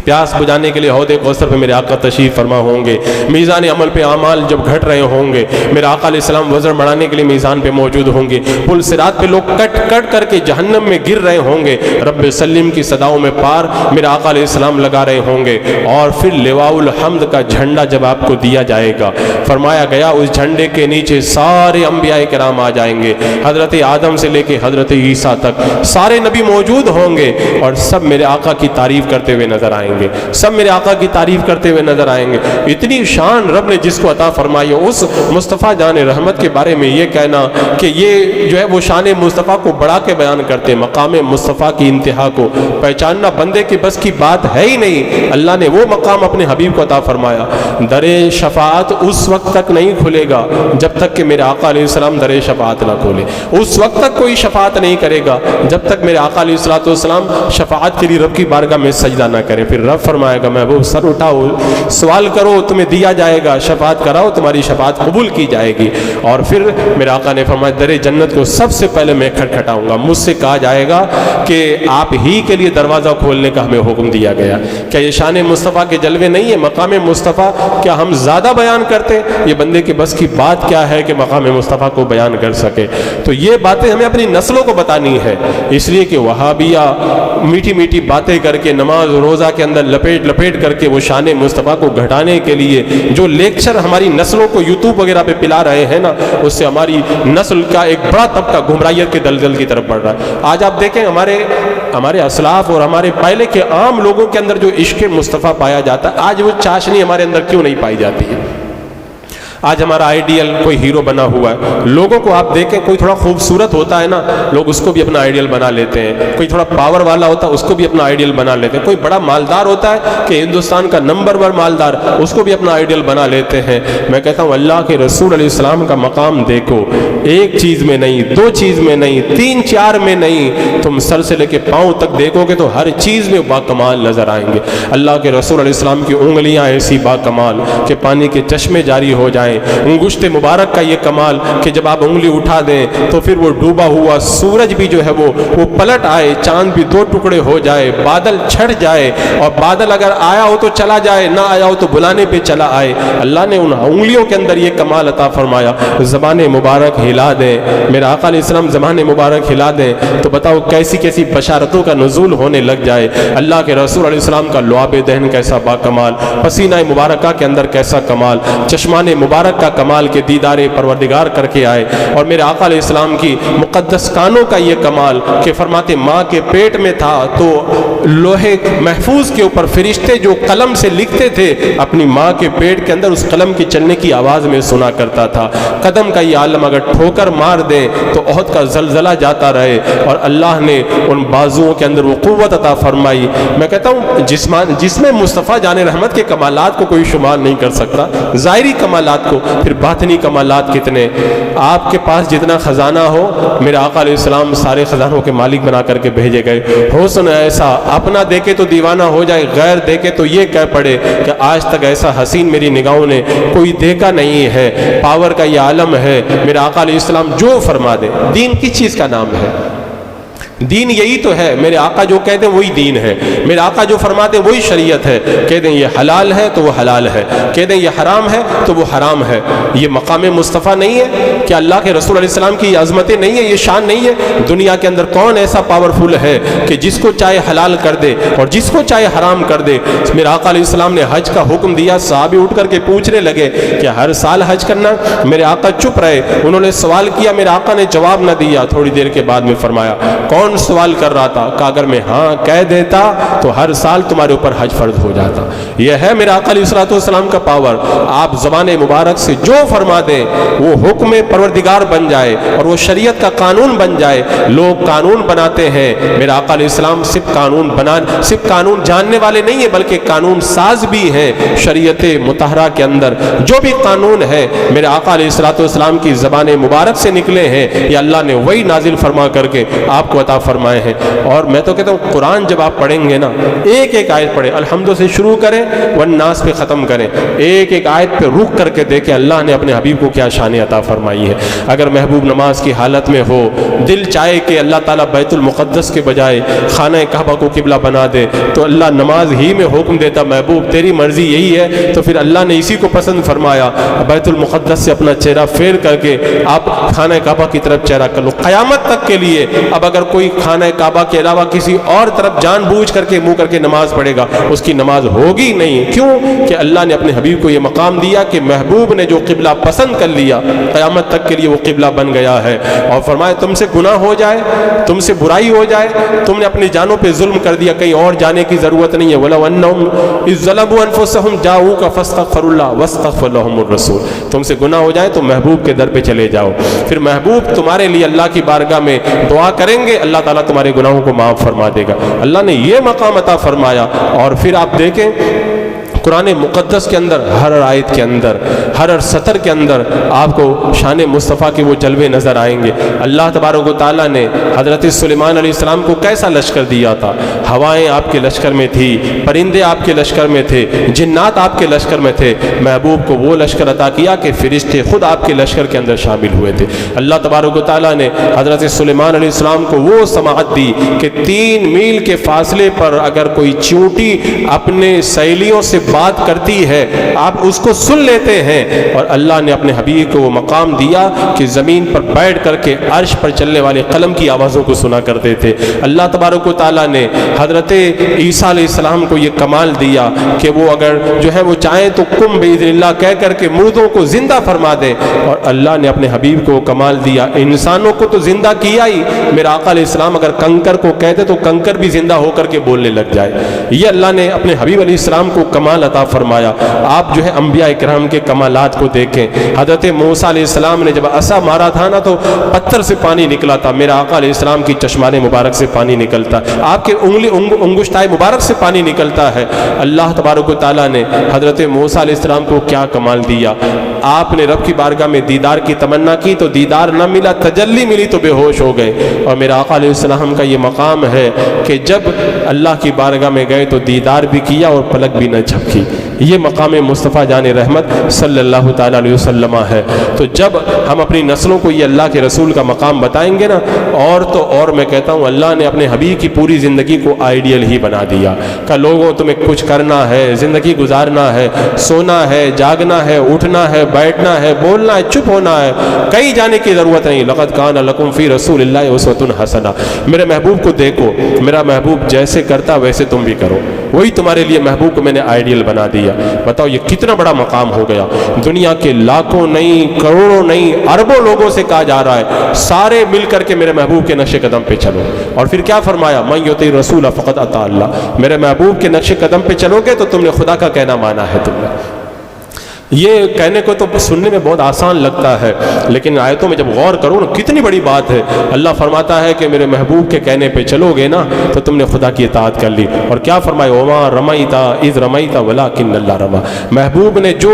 پیاس بجھانے کے لیے حوض کوثر پہ میرے آقا تشریف فرما ہوں گے، میزان عمل پہ اعمال جب گھٹ رہے ہوں گے میرے آقا علیہ السلام وزن بڑھانے کے لیے میزان پہ موجود ہوں گے، پل صراط پہ لوگ کٹ کٹ کر کے جہنم میں گر رہے ہوں گے، رب سلم کی صداؤں میں پار میرے آقا علیہ السلام لگا رہے ہوں گے، اور پھر لواء الحمد کا جھنڈا جب آپ کو دیا جائے گا، فرمایا گیا اس جھنڈے کے نیچے سارے انبیاء کرام آ جائیں گے، حضرت آدم سے لے کے حضرت عیسیٰ تک سارے نبی موجود ہوں گے، اور سب میرے آقا کی تعریف کرتے ہوئے نظر آئیں گے، سب میرے آقا کی تعریف کرتے ہوئے نظر آئیں گے۔ اتنی شان رب نے جس کو عطا فرمائی، اس مصطفیٰ جان رحمت کے بارے میں یہ کہنا کہ یہ جو ہے وہ شان مصطفیٰ کو بڑھا کے بیان کرتے، مقام مصطفیٰ کی انتہا کو پہچاننا بندے کی بس کی بات ہے ہی نہیں۔ اللہ نے وہ مقام اپنے حبیب کو عطا فرمایا، در شفاعت اس وقت تک نہیں کھلے گا جب تک کہ میرے آقا علیہ السلام در شفاعت نہ کھولے، اس وقت تک کوئی شفاعت نہیں کرے گا جب تک میرے آقا علیہ السلام شفاعت کے لیے رب کی بارگاہ میں سجدہ نہ کرے۔ پھر رب فرمائے گا محبوب سر اٹھاؤ، سوال کرو تمہیں دیا جائے گا، شفاعت کراؤ تمہاری شفاعت قبول کی جائے گی۔ اور پھر میرے آقا نے فرمایا در جنت کو سب سے پہلے میں کھٹکھٹاؤں گا، مجھ سے کہا جائے گا کہ آپ ہی کے لیے دروازہ کھولنے کا ہمیں حکم دیا گیا۔ کیا یہ شان مصطفیٰ کے جلوے نہیں ہے؟ مقام مصطفیٰ کیا ہم زیادہ بیان کرتے؟ یہ بندے کے بس کی بات کیا ہے کہ مقام مصطفیٰ کو بیان کر سکے؟ تو یہ باتیں ہمیں اپنی نسلوں کو بتانی ہے، اس لیے کہ وہابیہ میٹھی میٹھی باتیں کر کے نماز روزہ کے اندر لپیٹ لپیٹ کر کے وہ شان مصطفیٰ کو گھٹانے کے لیے جو لیکچر ہماری نسلوں کو یوٹیوب وغیرہ پہ پلا رہے ہیں نا، اس سے ہماری نسل کا ایک بڑا طبقہ گمراہیت کے دلدل کی طرف بڑھ رہا ہے۔ آج آپ دیکھیں ہمارے اسلاف اور ہمارے پہلے کے عام لوگوں کے اندر جو عشق مصطفیٰ پایا جاتا ہے، آج وہ چاشنی ہمارے اندر کیوں نہیں پائی جاتی ہے؟ آج ہمارا آئیڈیل کوئی ہیرو بنا ہوا ہے، لوگوں کو آپ دیکھیں کوئی تھوڑا خوبصورت ہوتا ہے نا، لوگ اس کو بھی اپنا آئیڈیل بنا لیتے ہیں، کوئی تھوڑا پاور والا ہوتا ہے اس کو بھی اپنا آئیڈیل بنا لیتے ہیں، کوئی بڑا مالدار ہوتا ہے کہ ہندوستان کا نمبر 1 مالدار، اس کو بھی اپنا آئیڈیل بنا لیتے ہیں۔ میں کہتا ہوں اللہ کے رسول علیہ السلام کا مقام دیکھو، ایک چیز میں نہیں، 2 چیز میں نہیں، 3 4 میں نہیں، تم سر سے لے کے پاؤں تک دیکھو گے تو ہر چیز میں با کمال نظر آئیں گے۔ اللہ کے رسول علیہ السلام کی انگلیاں ایسی با کمال کہ پانی کے چشمے جاری ہو جائیں، انگشت مبارک کا یہ کمال کہ جب آپ انگلی اٹھا دیں تو پھر وہ ڈوبا ہوا سورج بھی جو ہے وہ پلٹ آئے، چاند بھی 2 ٹکڑے ہو جائے، بادل چھٹ جائے، اور بادل اگر آیا ہو تو چلا جائے، نہ آیا ہو تو بلانے پہ چلا آئے۔ اللہ نے ان انگلیوں کے اندر یہ کمال عطا فرمایا۔ زبان مبارک ہلا دیں، میرا آقا علیہ السلام زبان مبارک ہلا دیں تو بتاؤ کیسی کیسی بشارتوں کا نزول ہونے لگ جائے۔ اللہ کے رسول علیہ السلام کا لعاب دہن کیسا با کمال، پسینہ مبارکہ کے اندر کیسا کمال، چشمان مبارک کا کمال کے دیدار پروردگار کر کے آئے، اور میرے آقا علیہ السلام کی مقدس کانوں کا یہ کمال کہ فرماتے ماں کے پیٹ میں تھا تو لوہے محفوظ کے اوپر فرشتے جو قلم سے لکھتے تھے اپنی ماں کے پیٹ کے اندر اس قلم کی چلنے کی آواز میں سنا کرتا تھا۔ قدم کا یہ عالم اگر ٹھوکر مار دیں تو احد کا زلزلہ جاتا رہے، اور اللہ نے ان بازوؤں کے اندر وہ قوت عطا فرمائی۔ میں کہتا ہوں جس میں مصطفیٰ جان رحمت کے کمالات کو کوئی شمار نہیں کر سکتا، ظاہری کمالات کو، پھر باطنی کمالات کتنے۔ آپ کے پاس جتنا خزانہ ہو، میرے آقا علیہ السلام سارے خزانوں کے مالک بنا کر کے بھیجے گئے۔ حسن ایسا اپنا دیکھے تو دیوانہ ہو جائے، غیر دیکھے تو یہ کہہ پڑے کہ آج تک ایسا حسین میری نگاہوں نے کوئی دیکھا نہیں ہے۔ پاور کا یہ عالم ہے، میرے آقا علیہ السلام جو فرما دے۔ دین کس چیز کا نام ہے؟ دین یہی تو ہے، میرے آقا جو کہتے ہیں وہی دین ہے، میرے آقا جو فرماتے ہیں وہی شریعت ہے۔ کہہ دیں یہ حلال ہے تو وہ حلال ہے، کہہ دیں یہ حرام ہے تو وہ حرام ہے۔ یہ مقام مصطفیٰ نہیں ہے؟ کیا اللہ کے رسول علیہ السلام کی یہ عظمتیں نہیں ہے، یہ شان نہیں ہے؟ دنیا کے اندر کون ایسا پاورفل ہے کہ جس کو چاہے حلال کر دے اور جس کو چاہے حرام کر دے؟ میرے آقا علیہ السلام نے حج کا حکم دیا، صحابی اٹھ کر کے پوچھنے لگے کہ ہر سال حج کرنا؟ میرے آقا چپ رہے، انہوں نے سوال کیا، میرے آقا نے جواب نہ دیا۔ تھوڑی دیر کے بعد میں فرمایا کون سوال کر رہا تھا؟ کہ اگر میں ہاں کہہ دیتا تو ہر سال تمہارے اوپر حج فرض ہو جاتا۔ یہ ہے میرے آقا علیہ السلام کا پاور۔ آپ زبان مبارک سے جو فرما دیں وہ حکم پروردگار بن جائے اور وہ شریعت کا قانون بن جائے۔ لوگ قانون بناتے ہیں، میرے آقا علیہ السلام صرف قانون جاننے والے نہیں ہیں بلکہ قانون ساز بھی ہیں۔ شریعت مطہرہ کے اندر جو بھی قانون ہے میرے آقا علیہ السلام کی زبان مبارک سے نکلے ہیں، یہ اللہ نے وہی نازل فرما کر کے آپ کو عطا فرمائے ہیں. اور میں تو کہتا ہوں قرآن جب آپ پڑھیں گے نا ایک ایک آیت پڑھیں, الحمد سے شروع کریں والناس پہ ختم کریں, ایک ایک آیت پہ رک کر کے دیکھیں اللہ نے اپنے حبیب کو کیا شان عطا فرمائی ہے. اگر محبوب نماز کی حالت میں ہو, دل چاہے کہ اللہ تعالیٰ بیت المقدس کے بجائے خانہ کعبہ کو قبلہ بنا دے, تو اللہ نماز ہی میں حکم دیتا محبوب تیری مرضی یہی ہے, تو پھر اللہ نے اسی کو پسند فرمایا, بیت المقدس سے اپنا چہرہ پھیر کر کے آپ خانہ کعبہ کی طرف چہرہ کر لو. قیامت تک کے لیے اب اگر کوئی خانہ کعبہ کے علاوہ کسی اور طرف جان بوجھ کر کے منہ کر کے نماز پڑھے گا اس کی نماز ہوگی نہیں. کیوں کہ اللہ نے اپنے حبیب کو یہ مقام دیا کہ محبوب نے جو قبلہ پسند کر لیا قیامت تک کے لیے وہ قبلہ بن گیا ہے. اور فرمایا تم سے گناہ ہو جائے, تم سے برائی ہو جائے, تم نے اپنی جانوں پہ ظلم کر دیا, کہیں اور جانے کی ضرورت نہیں ہے. وَلَوْ أَنَّهُمْ إِذْ ظَلَمُوا أَنفُسَهُمْ جَاءُوكَ فَاسْتَغْفَرُوا اللَّهَ وَاسْتَغْفَرَ لَهُمُ الرَّسُولُ. تم سے گناہ ہو جائے تو محبوب کے در پہ چلے جاؤ, پھر محبوب تمہارے لیے اللہ کی بارگاہ میں دعا کریں گے, اللہ تعالیٰ تمہارے گناہوں کو معاف فرما دے گا. اللہ نے یہ مقام عطا فرمایا. اور پھر آپ دیکھیں قرآن مقدس کے اندر ہر آیت کے اندر ہر سطر کے اندر آپ کو شان مصطفیٰ کے وہ جلوے نظر آئیں گے. اللہ تبارک و تعالیٰ نے حضرت سلیمان علیہ السلام کو کیسا لشکر دیا تھا. ہوائیں آپ کے لشکر میں تھی, پرندے آپ کے لشکر میں تھے, جنات آپ کے لشکر میں تھے. محبوب کو وہ لشکر عطا کیا کہ فرشتے خود آپ کے لشکر کے اندر شامل ہوئے تھے. اللہ تبارک و تعالیٰ نے حضرت سلیمان علیہ السلام کو وہ سماعت دی کہ 3 میل کے فاصلے پر اگر کوئی چونٹی اپنے سہیلیوں سے بات کرتی ہے آپ اس کو سن لیتے ہیں. اور اللہ نے اپنے حبیب کو وہ مقام دیا کہ زمین پر بیٹھ کر کے عرش پر چلنے والے قلم کی آوازوں کو سنا کرتے تھے. اللہ تبارک و تعالیٰ نے حضرت عیسیٰ علیہ السلام کو یہ کمال دیا کہ وہ اگر جو ہے وہ چاہیں تو کم باذن اللہ کہہ کر کے مردوں کو زندہ فرما دیں. اور اللہ نے اپنے حبیب کو کمال دیا, انسانوں کو تو زندہ کیا ہی, میرا آقا علیہ السلام اگر کنکر کو کہتے تو کنکر بھی زندہ ہو کر کے بولنے لگ جائے. یہ اللہ نے اپنے حبیب علیہ السلام کو کمال عطا فرمایا. آپ جو ہے انبیاء اکرام کے کمالات کو دیکھیں. حضرت موسیٰ علیہ السلام نے جب عصا مارا تھا نا تو پتھر سے پانی نکلا تھا, میرا آقا علیہ السلام کی چشمان مبارک سے پانی نکلتا, آپ کے انگشتائے مبارک سے پانی نکلتا ہے. اللہ تبارک و تعالیٰ نے حضرت موسیٰ علیہ السلام کو کیا کمال دیا. آپ نے رب کی بارگاہ میں دیدار کی تمنا کی تو دیدار نہ ملا, تجلی ملی تو بے ہوش ہو گئے. اور میرا آقا علیہ السلام کا یہ مقام ہے کہ جب اللہ کی بارگاہ میں گئے تو دیدار بھی کیا اور پلک بھی نہ جھپکی. یہ مقام مصطفیٰ جان رحمت صلی اللہ تعالیٰ علیہ وسلم ہے. تو جب ہم اپنی نسلوں کو یہ اللہ کے رسول کا مقام بتائیں گے نا, اور تو اور میں کہتا ہوں اللہ نے اپنے حبیب کی پوری زندگی کو آئیڈیل ہی بنا دیا کہ لوگوں تمہیں کچھ کرنا ہے, زندگی گزارنا ہے, سونا ہے, جاگنا ہے, اٹھنا ہے, بیٹھنا ہے, بولنا ہے, چپ ہونا ہے, کہیں جانے کی ضرورت نہیں. لقد کان لکم فی رسول اللہ اسوۃ حسنہ. میرے محبوب کو دیکھو, میرا محبوب جیسے کرتا ویسے تم بھی کرو, وہی تمہارے لیے محبوب کو میں نے آئیڈیل بنا دیا. بتاؤ یہ کتنا بڑا مقام ہو گیا. دنیا کے لاکھوں نہیں, کروڑوں نہیں, اربوں لوگوں سے کہا جا رہا ہے سارے مل کر کے میرے محبوب کے نقش قدم پہ چلو. اور پھر کیا فرمایا, من یطیع الرسول فقد اطاع اللہ. میرے محبوب کے نقش قدم پہ چلو گے تو تم نے خدا کا کہنا مانا ہے. تم نے یہ کہنے کو تو سننے میں بہت آسان لگتا ہے, لیکن آیتوں میں جب غور کرو نا کتنی بڑی بات ہے. اللہ فرماتا ہے کہ میرے محبوب کے کہنے پہ چلو گے نا تو تم نے خدا کی اطاعت کر لی. اور کیا فرمایا, وما رمیت اذ رمیت ولکن اللہ رمی. محبوب نے جو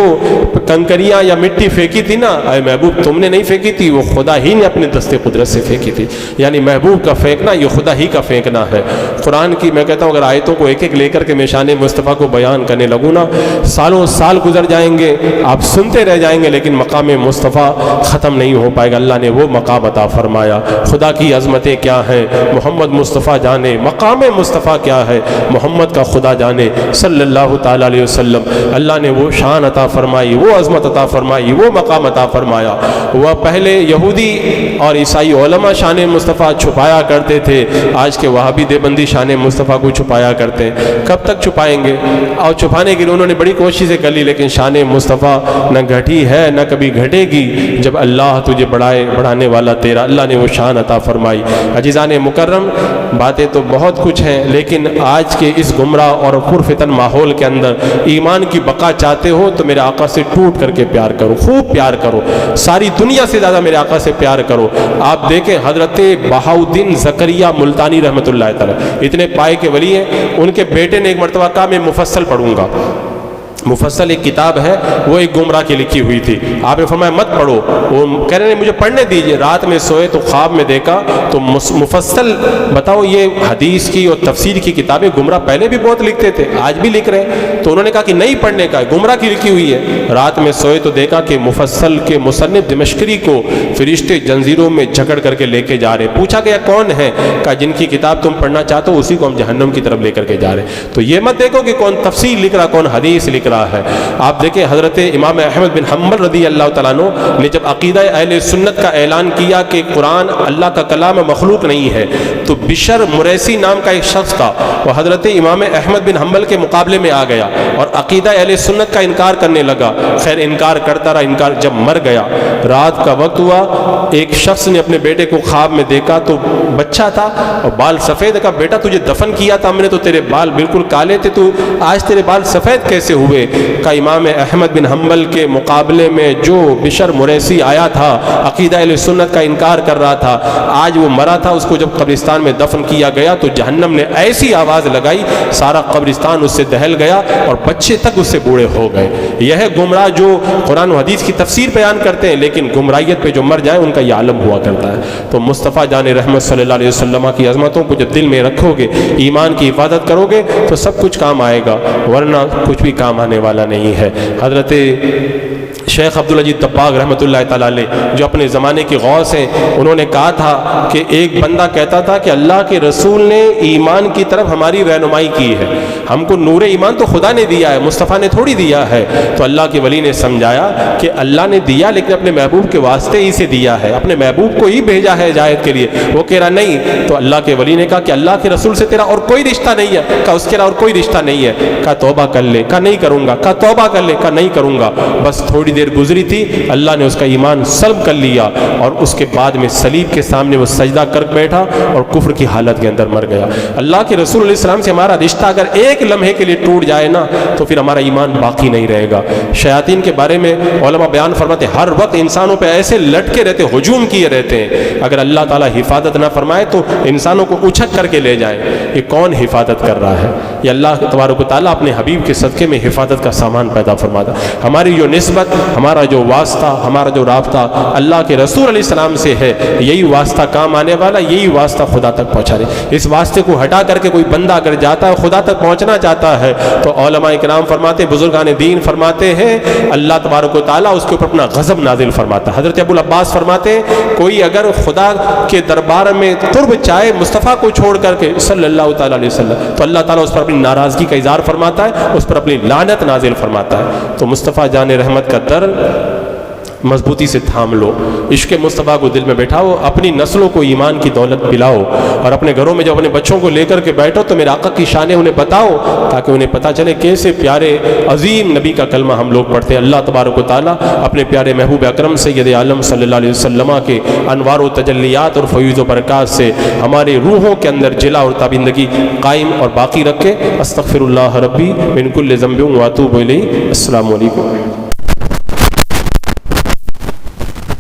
کنکریاں یا مٹی پھینکی تھی نا, اے محبوب تم نے نہیں پھینکی تھی, وہ خدا ہی نے اپنے دست قدرت سے پھینکی تھی. یعنی محبوب کا پھینکنا یہ خدا ہی کا پھینکنا ہے. قرآن کی میں کہتا ہوں اگر آیتوں کو ایک ایک لے کر کے میں شان مصطفیٰ کو بیان کرنے لگوں نا, سالوں سال گزر جائیں گے, آپ سنتے رہ جائیں گے, لیکن مقام مصطفیٰ ختم نہیں ہو پائے گا. اللہ نے وہ مقام عطا فرمایا. خدا کی عظمتیں کیا ہیں محمد مصطفیٰ جانے, مقام مصطفیٰ کیا ہے محمد کا خدا جانے صلی اللہ تعالیٰ علیہ وسلم. اللہ نے وہ شان عطا فرمائی, وہ عظمت عطا فرمائی, وہ مقام عطا فرمایا. وہ پہلے یہودی اور عیسائی علماء شان مصطفیٰ چھپایا کرتے تھے, آج کے وہابی دیوبندی شان مصطفیٰ کو چھپایا کرتے ہیں. کب تک چھپائیں گے؟ اور چھپانے کے لیے انہوں نے بڑی کوششیں کر لی, لیکن شان مصطفیٰ نہ گھٹی ہے نہ کبھی گھٹے گی. جب اللہ تجھے بڑھانے والا تیرا, اللہ نے وہ شان عطا فرمائی. عزیزان مکرم, باتیں تو بہت کچھ ہیں, لیکن آج کے اس گمراہ اور پرفتن ماحول کے اندر ایمان کی بقا چاہتے ہو تو میرے آقا سے ٹوٹ کر کے پیار کرو, خوب پیار کرو, ساری دنیا سے زیادہ میرے آقا سے پیار کرو. آپ دیکھیں حضرت بہاؤالدین زکریہ ملتانی رحمۃ اللہ تعالی اتنے پائے کے ولی ہیں, ان کے بیٹے نے ایک مرتبہ کہا میں مفصل پڑھوں گا. مفصل ایک کتاب ہے، وہ ایک گمراہ کی لکھی ہوئی تھی، آپ نے فرمایا مت پڑھو، وہ کہہ رہے ہیں مجھے پڑھنے دیجئے، رات میں سوئے تو خواب میں دیکھا تو مفصل بتاؤ، یہ حدیث کی اور تفسیر کی کتابیں گمراہ پہلے بھی بہت لکھتے تھے، آج بھی لکھ رہے ہیں، تو انہوں نے کہا کہ نہیں پڑھنے کا، گمراہ کی لکھی ہوئی ہے، رات میں سوئے تو دیکھا کہ مفصل کے مصنف دمشقی کو فرشتے جنزیروں میں جکڑ کر کے لے کے جا رہے، پوچھا گیا کون ہے، کہا جن کی کتاب تم پڑھنا چاہتے ہو اسی کو ہم جہنم کی طرف لے کر کے جا رہے ہیں۔ تو یہ مت دیکھو کہ کون تفسیر لکھ رہا، کون حدیث لکھ رہا ہے۔ آپ دیکھیں حضرت امام احمد بن حنبل رضی اللہ تعالیٰ عنہ نے جب عقیدہ اہل سنت کا اعلان کیا کہ قرآن اللہ کا کلام مخلوق نہیں ہے، تو بشر مریسی نام کا ایک شخص تھا، وہ حضرت امام احمد بن حنبل کے مقابلے میں آ گیا اور عقیدہ اہل سنت کا انکار کرنے لگا۔ خیر انکار کرتا رہا، انکار جب مر گیا، رات کا وقت ہوا، ایک شخص نے اپنے بیٹے کو خواب میں دیکھا تو بچہ تھا اور بال سفید، کا بیٹا تجھے دفن کیا تھا ہم نے تو تیرے بال بالکل کالے تھے، تو آج تیرے بال سفید کیسے ہوئے؟ کا امام احمد بن حنبل کے مقابلے میں جو بشر مریسی آیا تھا، عقیدہ اہل سنت کا انکار کر رہا تھا، آج وہ مرا تھا، اس کو جب قبرستان میں دفن کیا گیا تو جہنم نے ایسی آواز لگائی، سارا قبرستان اس سے دہل گیا اور بچے تک اس سے بوڑھے ہو گئے۔ یہ ہے گمراہ جو قرآن و حدیث کی تفسیر بیان کرتے ہیں لیکن گمراہیت پہ جو مر جائے ان کا یہ عالم ہوا کرتا ہے۔ تو مصطفیٰ جان رحمت صلی اللہ علیہ وسلم کی عظمتوں کو جب دل میں رکھو گے، ایمان کی حفاظت کرو گے تو سب کچھ کام آئے گا، ورنہ کچھ بھی کام آنے والا نہیں ہے۔ حضرت شیخ عبدالعزیز دباغ رحمۃ اللہ تعالیٰ علیہ جو اپنے زمانے کے غوث ہیں، انہوں نے کہا تھا کہ ایک بندہ کہتا تھا کہ اللہ کے رسول نے ایمان کی طرف ہماری رہنمائی کی ہے، ہم کو نور ایمان تو خدا نے دیا ہے، مصطفیٰ نے تھوڑی دیا ہے۔ تو اللہ کے ولی نے سمجھایا کہ اللہ نے دیا لیکن اپنے محبوب کے واسطے ہی سے دیا ہے، اپنے محبوب کو ہی بھیجا ہے ہدایت کے لیے۔ وہ کہہ رہا نہیں، تو اللہ کے ولی نے کہا کہ اللہ کے رسول سے تیرا اور کوئی رشتہ نہیں ہے؟ کہا اس کے اور کوئی رشتہ نہیں ہے۔ کہا توبہ کر لے، کہا نہیں کروں گا۔ کہا توبہ کر لے، کہا نہیں کروں گا۔ بس تھوڑی دیر گزری تھی، اللہ نے اس کا ایمان سلب کر لیا اور اس کے بعد میں صلیب کے سامنے وہ سجدہ کر بیٹھا اور کفر کی حالت کے اندر مر گیا۔ اللہ کے رسول علیہ السلام سے ہمارا رشتہ اگر ایک لمحے کے لیے ٹوٹ جائے نا تو پھر ہمارا ایمان باقی نہیں رہے گا۔ شیاطین کے بارے میں علماء بیان فرماتے ہیں ہر وقت انسانوں پہ ایسے لٹکے رہتے، ہجوم کیے رہتے ہیں، اگر اللہ تعالیٰ حفاظت نہ فرمائے تو انسانوں کو اچھک کر کے لے جائیں۔ یہ کون حفاظت کر رہا ہے؟ یہ اللہ تبارک و تعالیٰ اپنے حبیب کے صدقے میں حفاظت کا سامان پیدا فرماتا۔ ہماری جو نسبت، ہمارا جو واسطہ، ہمارا جو رابطہ اللہ کے رسول علیہ السلام سے ہے، یہی واسطہ کام آنے والا، یہی واسطہ خدا تک پہنچا دے۔ اس واسطے کو ہٹا کر کے کوئی بندہ اگر جاتا ہے خدا تک پہنچنا چاہتا ہے تو علماء کرام فرماتے ہیں، بزرگان دین فرماتے ہیں، اللہ تبارک و تعالیٰ اس کے اوپر اپنا غضب نازل فرماتا ہے۔ حضرت ابو العباس فرماتے ہیں کوئی اگر خدا کے دربار میں قرب چاہے مصطفیٰ کو چھوڑ کر کے صلی اللہ تعالیٰ علیہ وسلم، تو اللہ تعالیٰ اس پر اپنی ناراضگی کا اظہار فرماتا ہے، اس پر اپنی لعنت نازل فرماتا ہے۔ تو مصطفیٰ جان رحمت کا در مضبوطی سے تھام لو، عشق مصطفیٰ کو دل میں بیٹھاؤ، اپنی نسلوں کو ایمان کی دولت پلاؤ، اور اپنے گھروں میں جب اپنے بچوں کو لے کر کے بیٹھو تو میرے آقا کی شانیں انہیں بتاؤ تاکہ انہیں پتہ چلے کیسے پیارے عظیم نبی کا کلمہ ہم لوگ پڑھتے ہیں۔ اللہ تبارک و تعالیٰ اپنے پیارے محبوب اکرم سید عالم صلی اللہ علیہ وسلم کے انوار و تجلیات اور فیوز و برکات سے ہمارے روحوں کے اندر جلا اور تابندگی قائم اور باقی رکھے۔ استغفر اللہ ربی من کل ذنب و اتوب الیہ۔ السلام علیکم۔